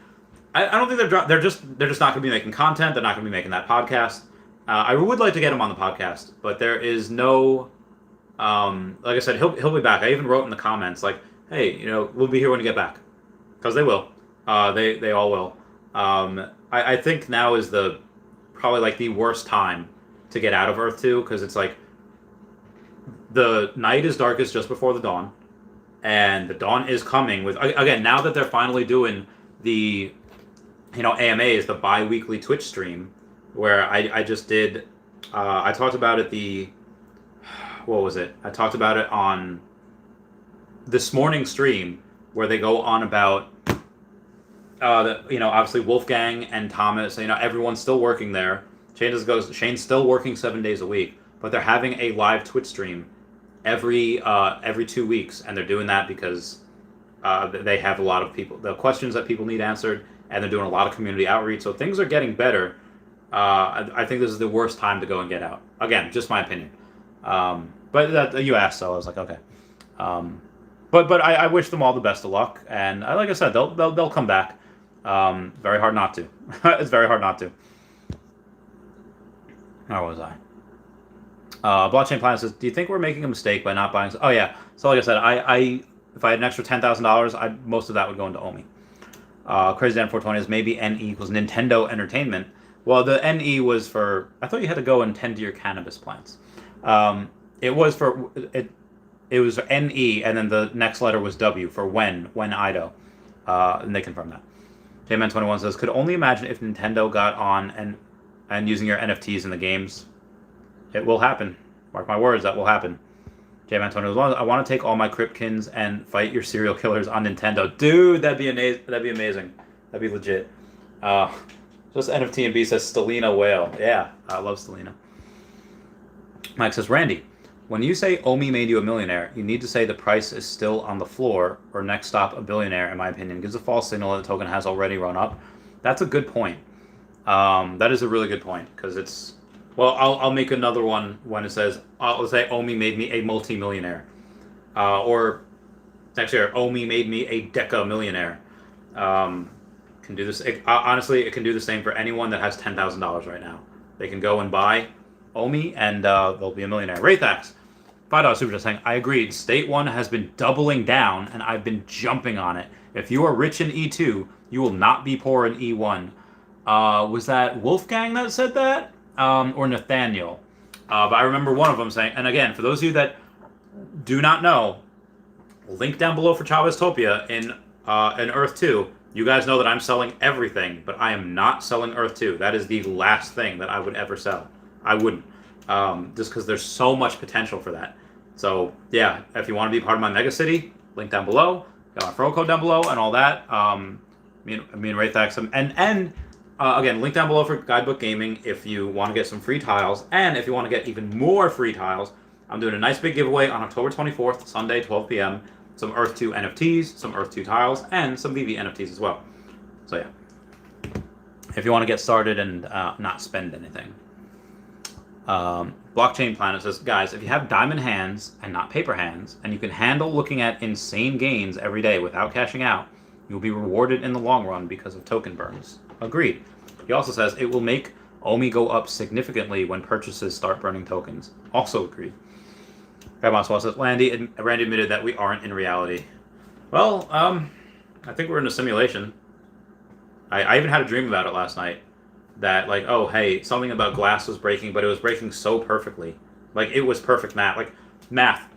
A: I don't think they're just not going to be making content. They're not going to be making that podcast. I would like to get him on the podcast, but there is no, like I said, he'll be back. I even wrote in the comments like, hey, we'll be here when you get back, because they will. They all will. I think now is probably the worst time to get out of Earth 2, because it's like the night is darkest just before the dawn, and the dawn is coming with, again, now that they're finally doing the AMAs, the bi-weekly Twitch stream, where I just did, I talked about it what was it? I talked about it on this morning's stream, where they go on about obviously Wolfgang and Thomas, everyone's still working there. Shane's still working 7 days a week, but they're having a live Twitch stream every 2 weeks, and they're doing that because they have a lot of the questions that people need answered, and they're doing a lot of community outreach. So things are getting better. I think this is the worst time to go and get out. Again, just my opinion. But you asked, so I was like, okay. But I wish them all the best of luck, and like I said, they'll come back. Very hard not to. It's very hard not to. Where was I? Blockchain Planet says, do you think we're making a mistake by not buying? Oh yeah. So like I said, if I had an extra $10,000, most of that would go into OMI. Crazy Dan 420 is maybe NE equals Nintendo Entertainment. Well, the NE was for, I thought you had to go and tend to your cannabis plants. It was NE, and then the next letter was W for when Ido. And they confirmed that. JMan21 says, could only imagine if Nintendo got on and using your NFTs in the games. It will happen. Mark my words, that will happen. JMan21, I want to take all my Kripkins and fight your serial killers on Nintendo. Dude, that'd be amazing. That'd be legit. Just NFT and B says Stelina Whale. Yeah, I love Stelina. Mike says, Randy, when you say OMI made you a millionaire, you need to say the price is still on the floor, or next stop a billionaire, in my opinion. It gives a false signal that the token has already run up. That's a good point. That is a really good point, because it's, well, I'll make another one when it says, let's say OMI made me a multi-millionaire. Or actually, OMI made me a deca millionaire. Can do this. Honestly, it can do the same for anyone that has $10,000 right now. They can go and buy OMI, and they'll be a millionaire. Wraithax, $5 super chat saying, I agreed. State 1 has been doubling down, and I've been jumping on it. If you are rich in E2, you will not be poor in E1. Was that Wolfgang that said that? Or Nathaniel? But I remember one of them saying, and again, for those of you that do not know, link down below for Chavez Topia in Earth 2, You guys know that I'm selling everything, but I am not selling Earth 2. That is the last thing that I would ever sell. I wouldn't. Just because there's so much potential for that. So, yeah, if you want to be part of my Megacity, link down below. Got my referral code down below and all that. Me and Raythax. And again, link down below for Guidebook Gaming if you want to get some free tiles. And if you want to get even more free tiles, I'm doing a nice big giveaway on October 24th, Sunday, 12 p.m. Some Earth 2 NFTs, some Earth 2 tiles, and some Veve NFTs as well. So yeah, if you want to get started and not spend anything. Blockchain Planet says, guys, if you have diamond hands and not paper hands, and you can handle looking at insane gains every day without cashing out, you'll be rewarded in the long run because of token burns. Agreed. He also says it will make OMI go up significantly when purchases start burning tokens. Also agreed. Grandma says, Randy admitted that we aren't in reality. Well, I think we're in a simulation. I even had a dream about it last night. That, like, oh, hey, something about glass was breaking, but it was breaking so perfectly. Like, it was perfect math. Like, math.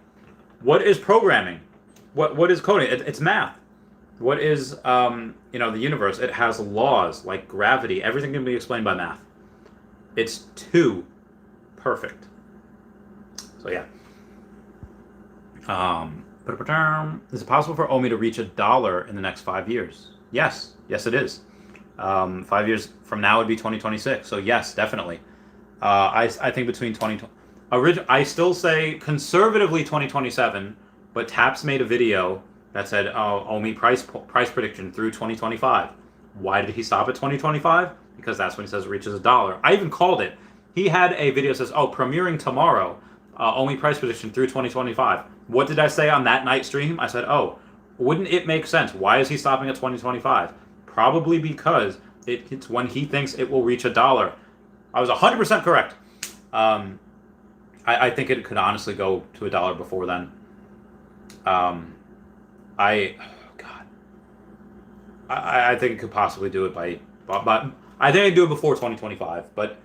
A: What is programming? What is coding? It's math. What is, the universe? It has laws, like gravity. Everything can be explained by math. It's too perfect. So, yeah. Is it possible for OMI to reach $1 in the next 5 years? Yes. Yes, it is. 5 years from now would be 2026. So yes, definitely. I think between 2020, I still say conservatively 2027, but Taps made a video that said, OMI price prediction through 2025. Why did he stop at 2025? Because that's when he says it reaches $1. I even called it. He had a video that says, premiering tomorrow, OMI price prediction through 2025. What did I say on that night stream? I said, wouldn't it make sense? Why is he stopping at 2025? Probably because it's when he thinks it will reach $1. I was 100% correct. I think it could honestly go to $1 before then. I think it could possibly do it but I think I do it before 2025. But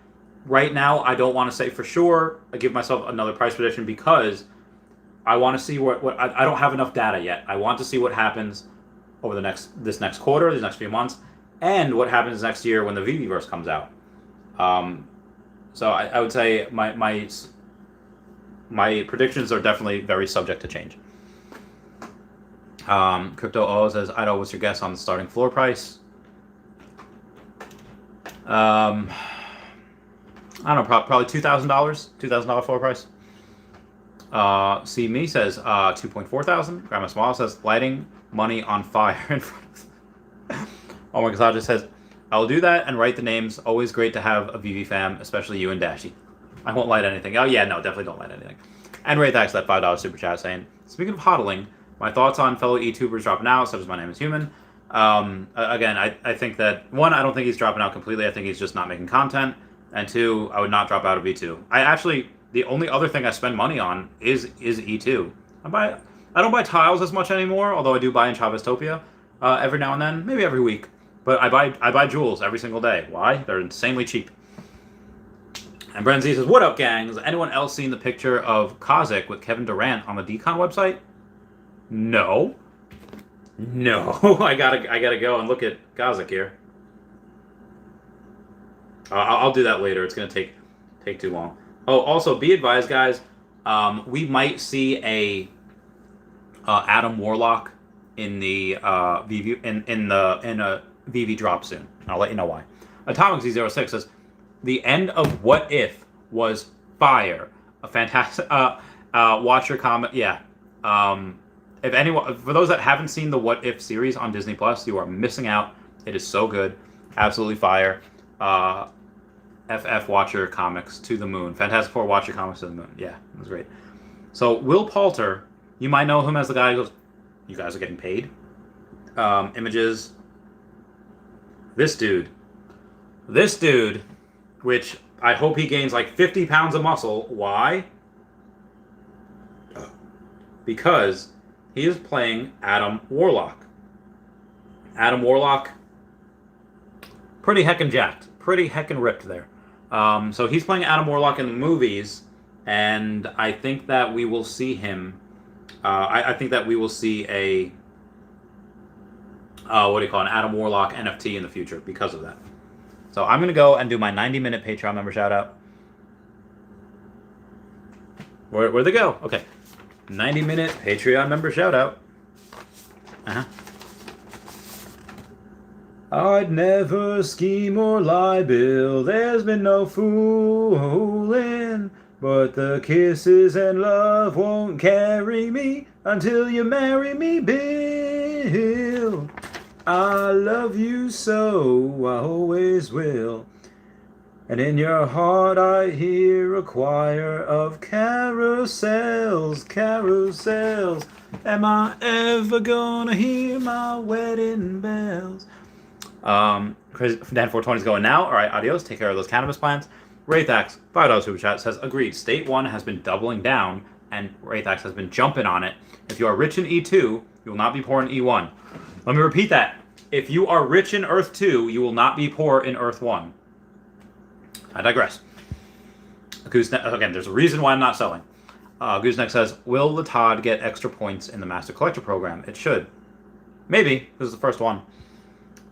A: right now, I don't want to say for sure. I give myself another price prediction because I want to see what I don't have enough data yet. I want to see what happens over this next quarter, these next few months, and what happens next year when the Veveverse comes out. So I would say my predictions are definitely very subject to change. Crypto O says, Ido, what's your guess on the starting floor price? I don't know, probably $2,000. $2,000 floor price. See Me says 2.4 thousand. Grandma Small says lighting money on fire in front of. Oh my God, just says I'll do that and write the names. Always great to have a Veve fam, especially you and Dashy. I won't light anything. Oh yeah, no, definitely don't light anything. And Ray thanks that $5 super chat saying, speaking of hodling, my thoughts on fellow YouTubers dropping out, such as My Name is Human. Again, I think that, one, I don't think he's dropping out completely. I think he's just not making content. And two, I would not drop out of E2. The only other thing I spend money on is E2. I don't buy tiles as much anymore, although I do buy in Chaveztopia every now and then, maybe every week. But I buy jewels every single day. Why? They're insanely cheap. And Brenz says, what up, gang? Has anyone else seen the picture of Kazik with Kevin Durant on the Decon website? No. I gotta go and look at Kazik here. I'll do that later. It's gonna take too long. Oh, also, be advised, guys. We might see a Adam Warlock in the Veve in a Veve drop soon. I'll let you know why. Atomic Z06 says the end of What If was fire. A fantastic. Watch your comment. Yeah. If anyone, for those that haven't seen the What If series on Disney Plus, you are missing out. It is so good. Absolutely fire. FF Watcher Comics to the moon. Fantastic Four Watcher Comics to the moon. Yeah, it was great. So Will Poulter, you might know him as the guy who goes, you guys are getting paid. Images. This dude, which I hope he gains like 50 pounds of muscle. Why? Because he is playing Adam Warlock. Adam Warlock, pretty heckin' jacked. Pretty heckin' ripped there. So he's playing Adam Warlock in the movies, and I think that we will see him. I think that we will see what do you call it, an Adam Warlock NFT in the future because of that. So I'm going to go and do my 90-minute Patreon member shout out. Where'd they go? Okay. 90-minute Patreon member shout out. I'd never scheme or lie, Bill. There's been no fooling. But the kisses and love won't carry me until you marry me, Bill. I love you so, I always will. And in your heart I hear a choir of carousels, carousels. Am I ever gonna hear my wedding bells? Dan420 is going now. All right, adios. Take care of those cannabis plants. Wraithax, $5 super chat, says, agreed. State 1 has been doubling down, and Wraithax has been jumping on it. If you are rich in E2, you will not be poor in E1. Let me repeat that. If you are rich in Earth 2, you will not be poor in Earth 1. I digress. Again, there's a reason why I'm not selling. Gooseneck says, will the Todd get extra points in the Master Collector program? It should. Maybe. This is the first one.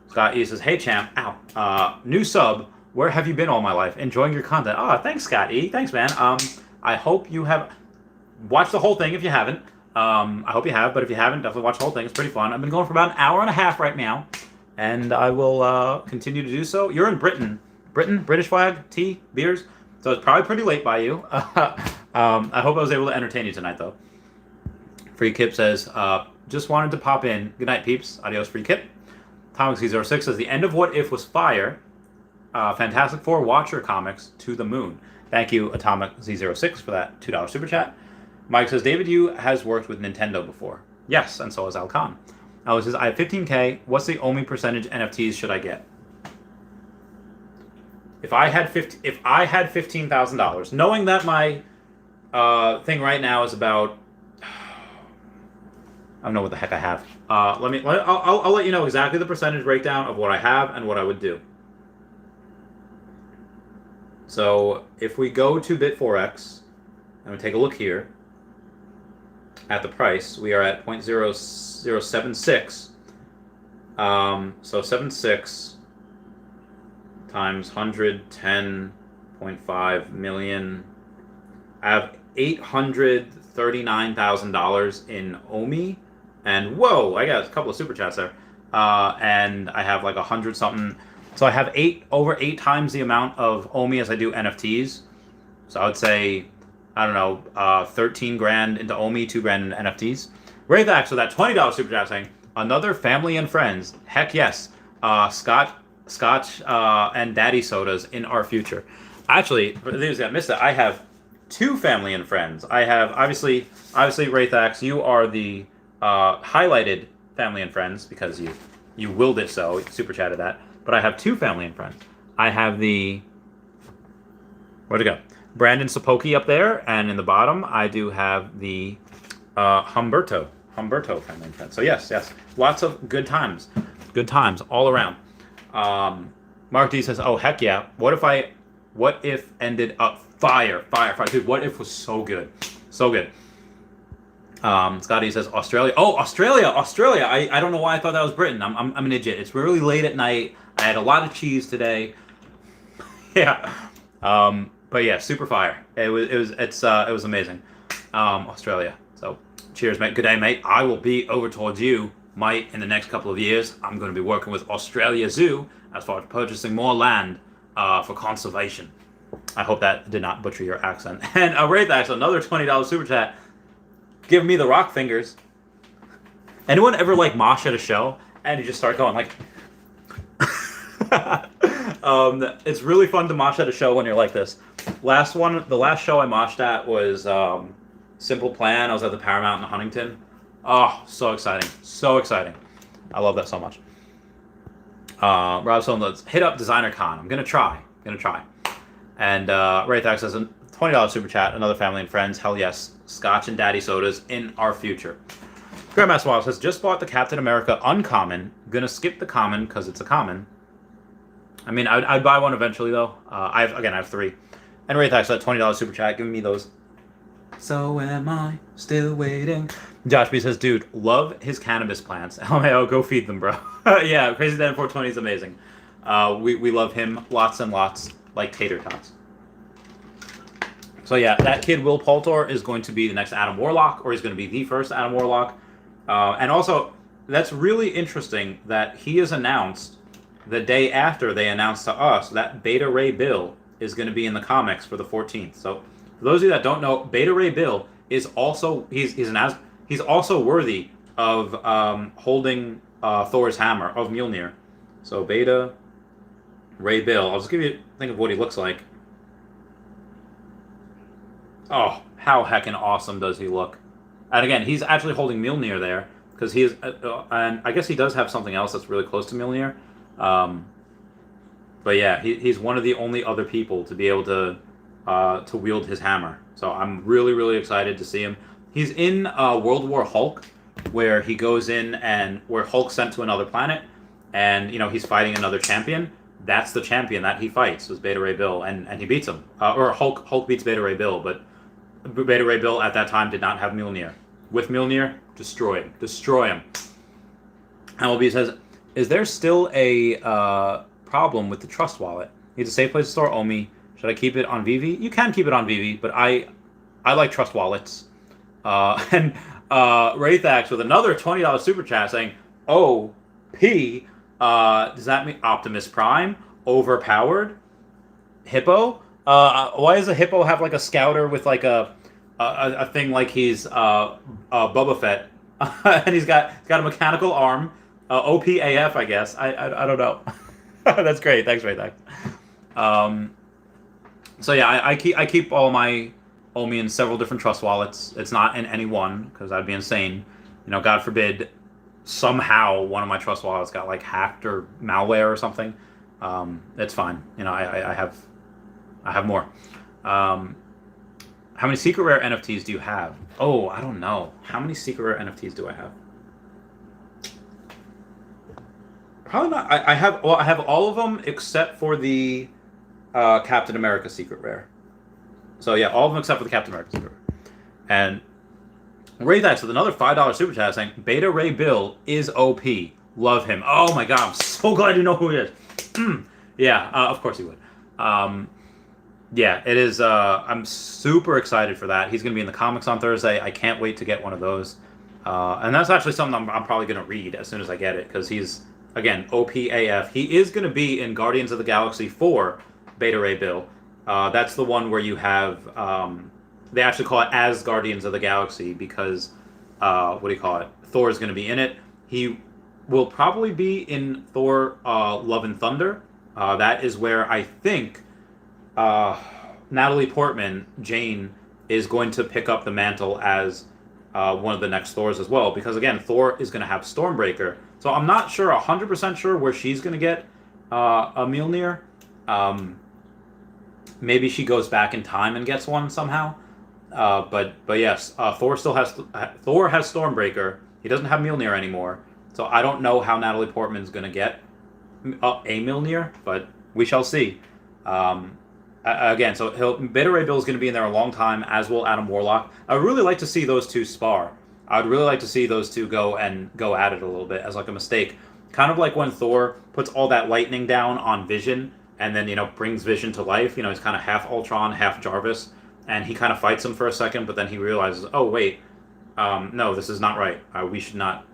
A: Scott E says, hey, champ. Ow. New sub. Where have you been all my life? Enjoying your content. Oh, thanks, Scott E. Thanks, man. I hope you have watched the whole thing if you haven't. I hope you have, but if you haven't, definitely watch the whole thing. It's pretty fun. I've been going for about an hour and a half right now, and I will continue to do so. You're in Britain. British flag, tea, beers. So it's probably pretty late by you. I hope I was able to entertain you tonight, though. Free Kip says, just wanted to pop in. Good night, peeps. Adios, Free Kip. Atomic06 says, the end of What If was fire. Fantastic Four Watcher comics to the moon. Thank you, Atomic Z06, for that $2 super chat. Mike says, David Yu has worked with Nintendo before. Yes, and so has Al Khan. Alex says, I have 15K. What's the only percentage NFTs should I get? If I had $15,000, knowing that my thing right now is about, I don't know what the heck I have. I'll let you know exactly the percentage breakdown of what I have and what I would do. So if we go to Bit4X and we take a look here at the price, we are at 0.0076. So 76 times 110.5 million. I have $839,000 in OMI, and whoa, I got a couple of super chats there. And I have like 100 something. So I have over eight times the amount of OMI as I do NFTs. So I would say, I don't know, 13 grand into OMI, 2 grand into NFTs. Wraithax with that $20 super chat saying, another family and friends. Heck yes. Scotch and daddy sodas in our future. Actually, for the things that missed it, I have 2 family and friends. I have, obviously Wraithax, you are the highlighted family and friends because you willed it so. You super chatted that. But I have 2 family and friends. I have the, where'd it go? Brandon Sapoki up there, and in the bottom, I do have the Humberto family and friends. So yes, lots of good times all around. Mark D says, oh heck yeah, what if ended up fire, dude, What If was so good. Scotty says Australia. Oh, Australia. I don't know why I thought that was Britain. I'm an idiot. It's really late at night. I had a lot of cheese today. Yeah. But yeah, super fire. It was amazing. Australia. So cheers, mate. Good day, mate. I will be over towards you, mate, in the next couple of years. I'm going to be working with Australia Zoo as far as purchasing more land for conservation. I hope that did not butcher your accent. And Wraithax, another $20 super chat. Give me the rock fingers. Anyone ever like mosh at a show and you just start going like it's really fun to mosh at a show when you're like this. The last show I moshed at was Simple Plan. I was at the Paramount in Huntington. Oh, so exciting. I love that so much. Rob Stone, let's hit up Designercon. I'm gonna try. And Wraithax says a $20 super chat, another family and friends. Hell yes. Scotch and daddy sodas in our future. Grandmaster Wild says, just bought the Captain America Uncommon. Gonna skip the common because it's a common. I mean, I'd buy one eventually, though. I have 3. And Wraithax, that $20 super chat, giving me those So am I, still waiting. Josh B says, dude, love his cannabis plants. LMAO, go feed them, bro. Yeah, Crazy Dan 420 is amazing. We love him lots and lots, like tater tots. So yeah, that kid Will Poulter is going to be the next Adam Warlock, or he's going to be the first Adam Warlock. And also, that's really interesting that he is announced the day after they announced to us that Beta Ray Bill is going to be in the comics for the 14th. So for those of you that don't know, Beta Ray Bill is also he's also worthy of holding Thor's hammer of Mjolnir. So Beta Ray Bill. I'll just give you a think of what he looks like. Oh, how heckin' awesome does he look? And again, he's actually holding Mjolnir there because he is, and I guess he does have something else that's really close to Mjolnir. But yeah, he's one of the only other people to be able to wield his hammer. So I'm really, really excited to see him. He's in World War Hulk, where he goes in and where Hulk's sent to another planet, and he's fighting another champion. That's the champion that he fights was Beta Ray Bill, and he beats him. Or Hulk beats Beta Ray Bill, but Beta Ray Bill at that time did not have Mjolnir. With Mjolnir, destroy him. MLB says, is there still a problem with the Trust Wallet? Needs a safe place to store Omi. Should I keep it on Veve? You can keep it on Veve, but I like Trust Wallets. And Wraithax with another $20 super chat saying, OP, does that mean Optimus Prime? Overpowered? Hippo? Why does a hippo have like a scouter with like a thing like he's Boba Fett, and he's got a mechanical arm, OPAF, I guess. I don't know. That's great. Thanks, Ray. So yeah, I keep all my Omi in several different trust wallets. It's not in any one because that'd be insane. God forbid somehow one of my trust wallets got like hacked or malware or something. It's fine. I have more. How many secret rare NFTs do you have? Oh, I don't know. How many secret rare NFTs do I have? Probably not. I have all of them except for the Captain America secret rare. So yeah, all of them except for the Captain America secret rare. And Raydax with another $5 super chat saying Beta Ray Bill is OP. Love him. Oh my god, I'm so glad you know who he is. Yeah, of course he would. Yeah, it is. I'm super excited for that. He's going to be in the comics on Thursday. I can't wait to get one of those. And that's actually something I'm probably going to read as soon as I get it because he's, again, OPAF. He is going to be in Guardians of the Galaxy 4, Beta Ray Bill. That's the one where you have, they actually call it as Guardians of the Galaxy because, Thor is going to be in it. He will probably be in Thor Love and Thunder. That is where I think Natalie Portman, Jane, is going to pick up the mantle as one of the next Thors as well. Because again, Thor is going to have Stormbreaker. So I'm not sure, 100% sure where she's going to get a Mjolnir. Maybe she goes back in time and gets one somehow. But yes, Thor has Stormbreaker. He doesn't have Mjolnir anymore. So I don't know how Natalie Portman's going to get a Mjolnir, but we shall see. Again, so Beta Ray Bill is going to be in there a long time, as will Adam Warlock. I would really like to see those two spar. I'd really like to see those two go at it a little bit as like a mistake. Kind of like when Thor puts all that lightning down on Vision and then, brings Vision to life. He's kind of half Ultron, half Jarvis. And he kind of fights him for a second, but then he realizes, oh, wait, no, this is not right. We should not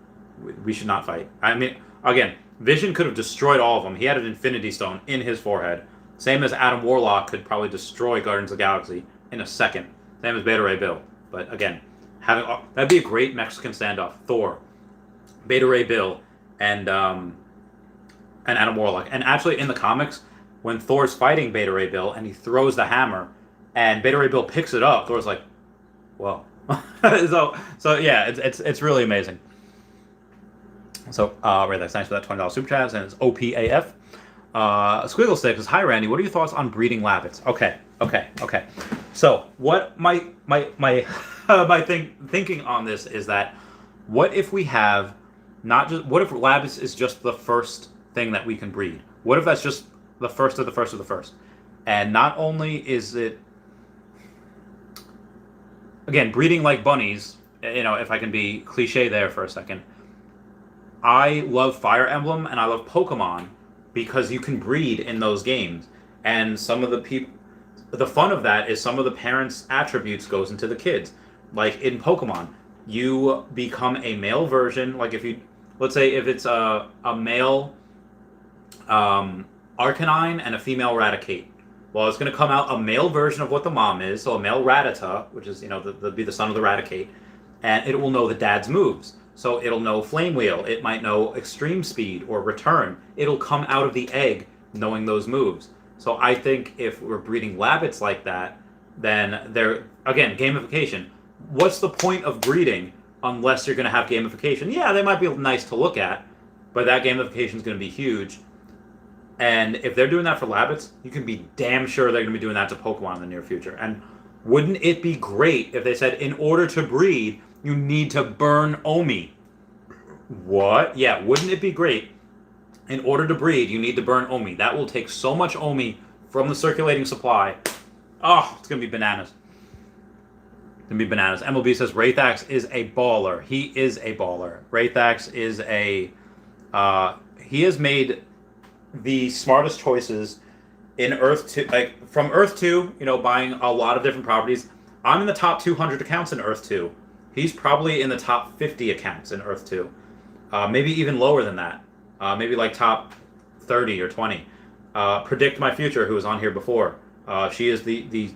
A: fight. I mean, again, Vision could have destroyed all of them. He had an Infinity Stone in his forehead. Same as Adam Warlock could probably destroy Guardians of the Galaxy in a second. Same as Beta Ray Bill. But again, that'd be a great Mexican standoff. Thor, Beta Ray Bill, and Adam Warlock. And actually, in the comics, when Thor's fighting Beta Ray Bill and he throws the hammer, and Beta Ray Bill picks it up, Thor's like, "Whoa!" so yeah, it's really amazing. So Ray, thanks for that $20 super chat, and it's OPAF. Squiggle Stick says, hi Randy, what are your thoughts on breeding rabbits? Okay. So what my thinking on this is that what if we have what if rabbits is just the first thing that we can breed? What if that's just the first of the first of the first? And not only is it again, breeding like bunnies, if I can be cliche there for a second, I love Fire Emblem and I love Pokemon because you can breed in those games. And some of the people, the fun of that is some of the parents' attributes goes into the kids. Like in Pokemon, you become a male version. Like let's say if it's a male Arcanine and a female Raticate. Well, it's going to come out a male version of what the mom is, so a male Rattata, which is, be the son of the Raticate, and it will know the dad's moves. So it'll know Flame Wheel, it might know Extreme Speed or Return. It'll come out of the egg knowing those moves. So I think if we're breeding Labbits like that, then again, gamification. What's the point of breeding unless you're going to have gamification? Yeah, they might be nice to look at, but that gamification is going to be huge. And if they're doing that for Labbits, you can be damn sure they're going to be doing that to Pokemon in the near future. And wouldn't it be great if they said, in order to breed, you need to burn Omi? What? Yeah, wouldn't it be great? In order to breed, you need to burn Omi. That will take so much Omi from the circulating supply. Oh, it's going to be bananas. It's going to be bananas. MLB says Raythax is a baller. He is a baller. Raythax is he has made the smartest choices in Earth 2, like from Earth 2, buying a lot of different properties. I'm in the top 200 accounts in Earth 2. He's probably in the top 50 accounts in Earth 2. Maybe even lower than that. Maybe like top 30 or 20. Predict My Future, who was on here before. She is the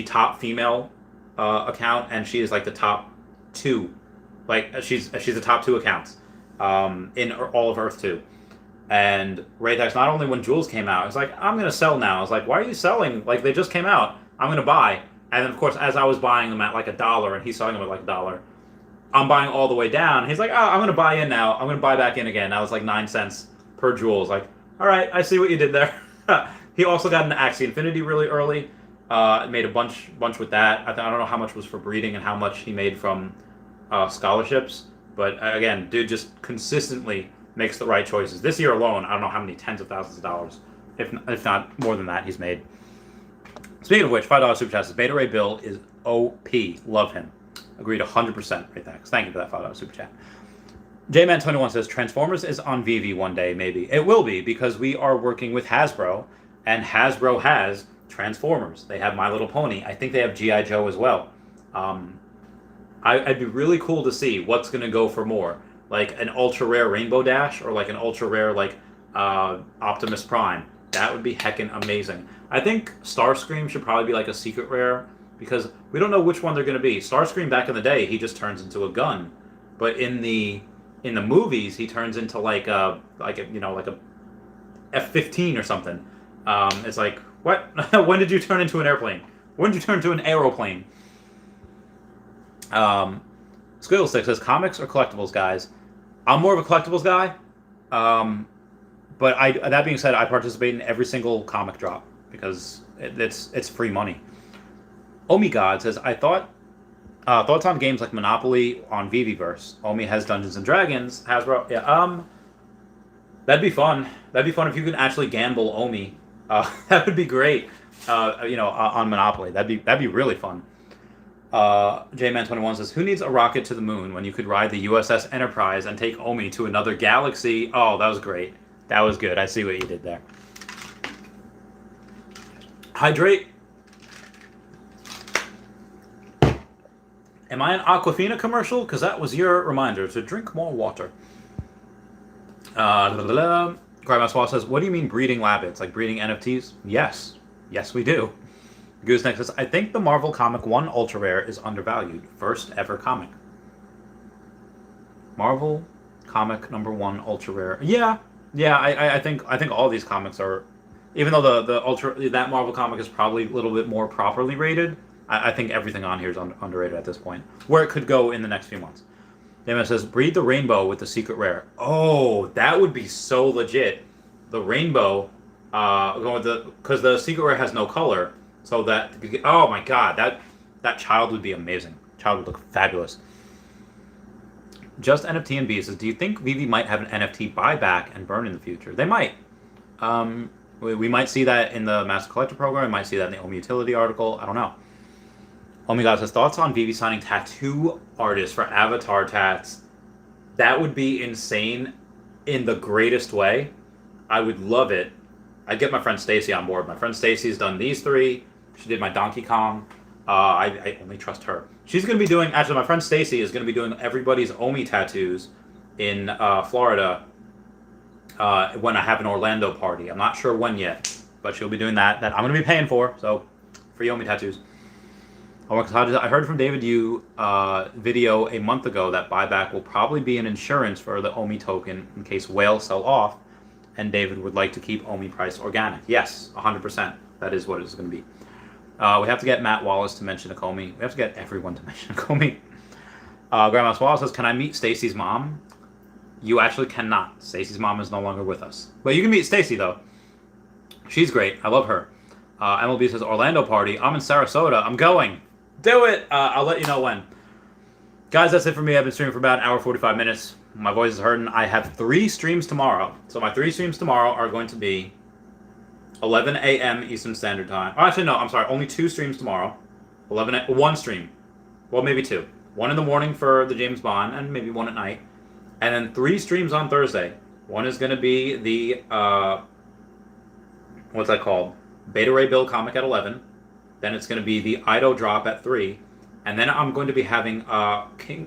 A: top female account, and she is like the top 2. Like she's the top 2 accounts in all of Earth 2. And Raythax, not only when Jewels came out, it's like, I'm going to sell now. I was like, why are you selling? Like, they just came out. I'm going to buy. And then, of course, as I was buying them at like $1 and he's selling them at like $1, I'm buying all the way down. He's like, I'm going to buy in now. I'm going to buy back in again. That was like 9 cents per Jewels. Like, all right, I see what you did there. He also got an Axie Infinity really early. Made a bunch with that. I don't know how much was for breeding and how much he made from scholarships. But again, dude just consistently makes the right choices. This year alone, I don't know how many tens of thousands of dollars, if not more than that, he's made. Speaking of which, $5 super chat says Beta Ray Bill is OP. Love him. Agreed 100%. Right, thanks. Thank you for that $5 super chat. JMan21 says Transformers is on Veve one day, maybe. It will be, because we are working with Hasbro, and Hasbro has Transformers. They have My Little Pony. I think they have G.I. Joe as well. I'd be really cool to see what's going to go for more. Like an ultra rare Rainbow Dash, or like an ultra rare Optimus Prime. That would be heckin' amazing. I think Starscream should probably be like a secret rare, because we don't know which one they're going to be. Starscream back in the day, he just turns into a gun, but in the movies he turns into like a F-15 or something. It's like, what? When did you turn into an airplane? When did you turn into an aeroplane? Squigglestick says comics or collectibles, guys. I'm more of a collectibles guy, but that being said, I participate in every single comic drop because it's free money. Omi God says, I thought thoughts on games like Monopoly on Veveverse. Omi has Dungeons and Dragons. Hasbro, yeah. That'd be fun. That'd be fun if you could actually gamble Omi. That would be great. On Monopoly, that'd be really fun. J-Man21 says, who needs a rocket to the moon when you could ride the USS Enterprise and take Omi to another galaxy? Oh, that was great. That was good. I see what you did there. Hydrate. Am I an Aquafina commercial? Because that was your reminder to drink more water. Crymouse says, what do you mean breeding Labbits? Like breeding NFTs? Yes. Yes, we do. Gooseneck says, I think the Marvel Comic 1 Ultra Rare is undervalued. First ever comic. Marvel Comic number 1 Ultra Rare. Yeah. I think all these comics are, even though that Marvel comic is probably a little bit more properly rated, I think everything on here is underrated at this point. Where it could go in the next few months. Damon says, breed the rainbow with the secret rare. Oh, that would be so legit. The rainbow, because the secret rare has no color. So that, oh my god, that child would be amazing. Child would look fabulous. Just NFT and B says, do you think Veve might have an NFT buyback and burn in the future? They might. We might see that in the Master Collector program. We might see that in the Omi Utility article. I don't know. Oh my God, his thoughts on Veve signing tattoo artists for avatar tats. That would be insane in the greatest way. I would love it. I'd get my friend Stacy on board. My friend Stacy's done these 3. She did my Donkey Kong. I only trust her. She's going to be doing, actually my friend Stacy is going to be doing everybody's Omi tattoos in Florida when I have an Orlando party. I'm not sure when yet, but she'll be doing that I'm going to be paying for. So, free Omi tattoos. I heard from David Yu video a month ago that buyback will probably be an insurance for the Omi token in case whales sell off, and David would like to keep Omi price organic. Yes, 100%. That is what it's going to be. We have to get Matt Wallace to mention Akomi. We have to get everyone to mention Akomi. Grandma Wallace says, can I meet Stacy's mom? You actually cannot. Stacy's mom is no longer with us. But you can meet Stacy, though. She's great. I love her. MLB says, Orlando party. I'm in Sarasota. I'm going. Do it! I'll let you know when. Guys, that's it for me. I've been streaming for about an hour, 45 minutes. My voice is hurting. I have 3 streams tomorrow. So my 3 streams tomorrow are going to be 11 a.m. Eastern Standard Time. Oh, actually, no, I'm sorry. Only 2 streams tomorrow. 1 stream. Well, maybe 2. 1 in the morning for the James Bond, and maybe 1 at night. And then 3 streams on Thursday. One is going to be the, what's that called? Beta Ray Bill comic at 11. Then it's going to be the Ido drop at 3. And then I'm going to be having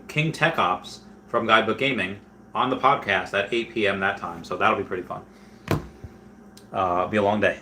A: King Tech Ops from Guidebook Gaming on the podcast at 8 p.m. that time. So that'll be pretty fun. Be a long day.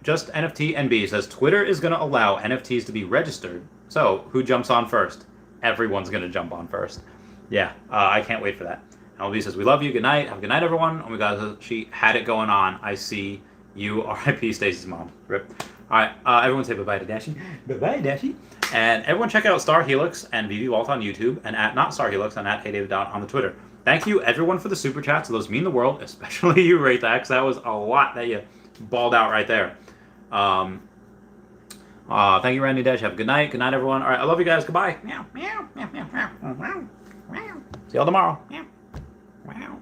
A: Just NFT NB says Twitter is going to allow NFTs to be registered. So who jumps on first? Everyone's going to jump on first. Yeah, I can't wait for that. LB says, we love you. Good night. Have a good night, everyone. Oh my God, she had it going on. I see you. R.I.P. Stacy's mom. Rip. All right, everyone say bye-bye to Dashi. Bye-bye, Dashi. And everyone check out Star Helix and Veve Vault on YouTube, and at not Star Helix and at HeyDavid on the Twitter. Thank you, everyone, for the super chats. Those mean the world, especially you, Raythax. That was a lot that you balled out right there. Thank you, Randy Dash. Have a good night. Good night, everyone. All right, I love you guys. Goodbye. Meow, meow, meow, meow, meow, meow, meow. See y'all tomorrow. Meow, meow.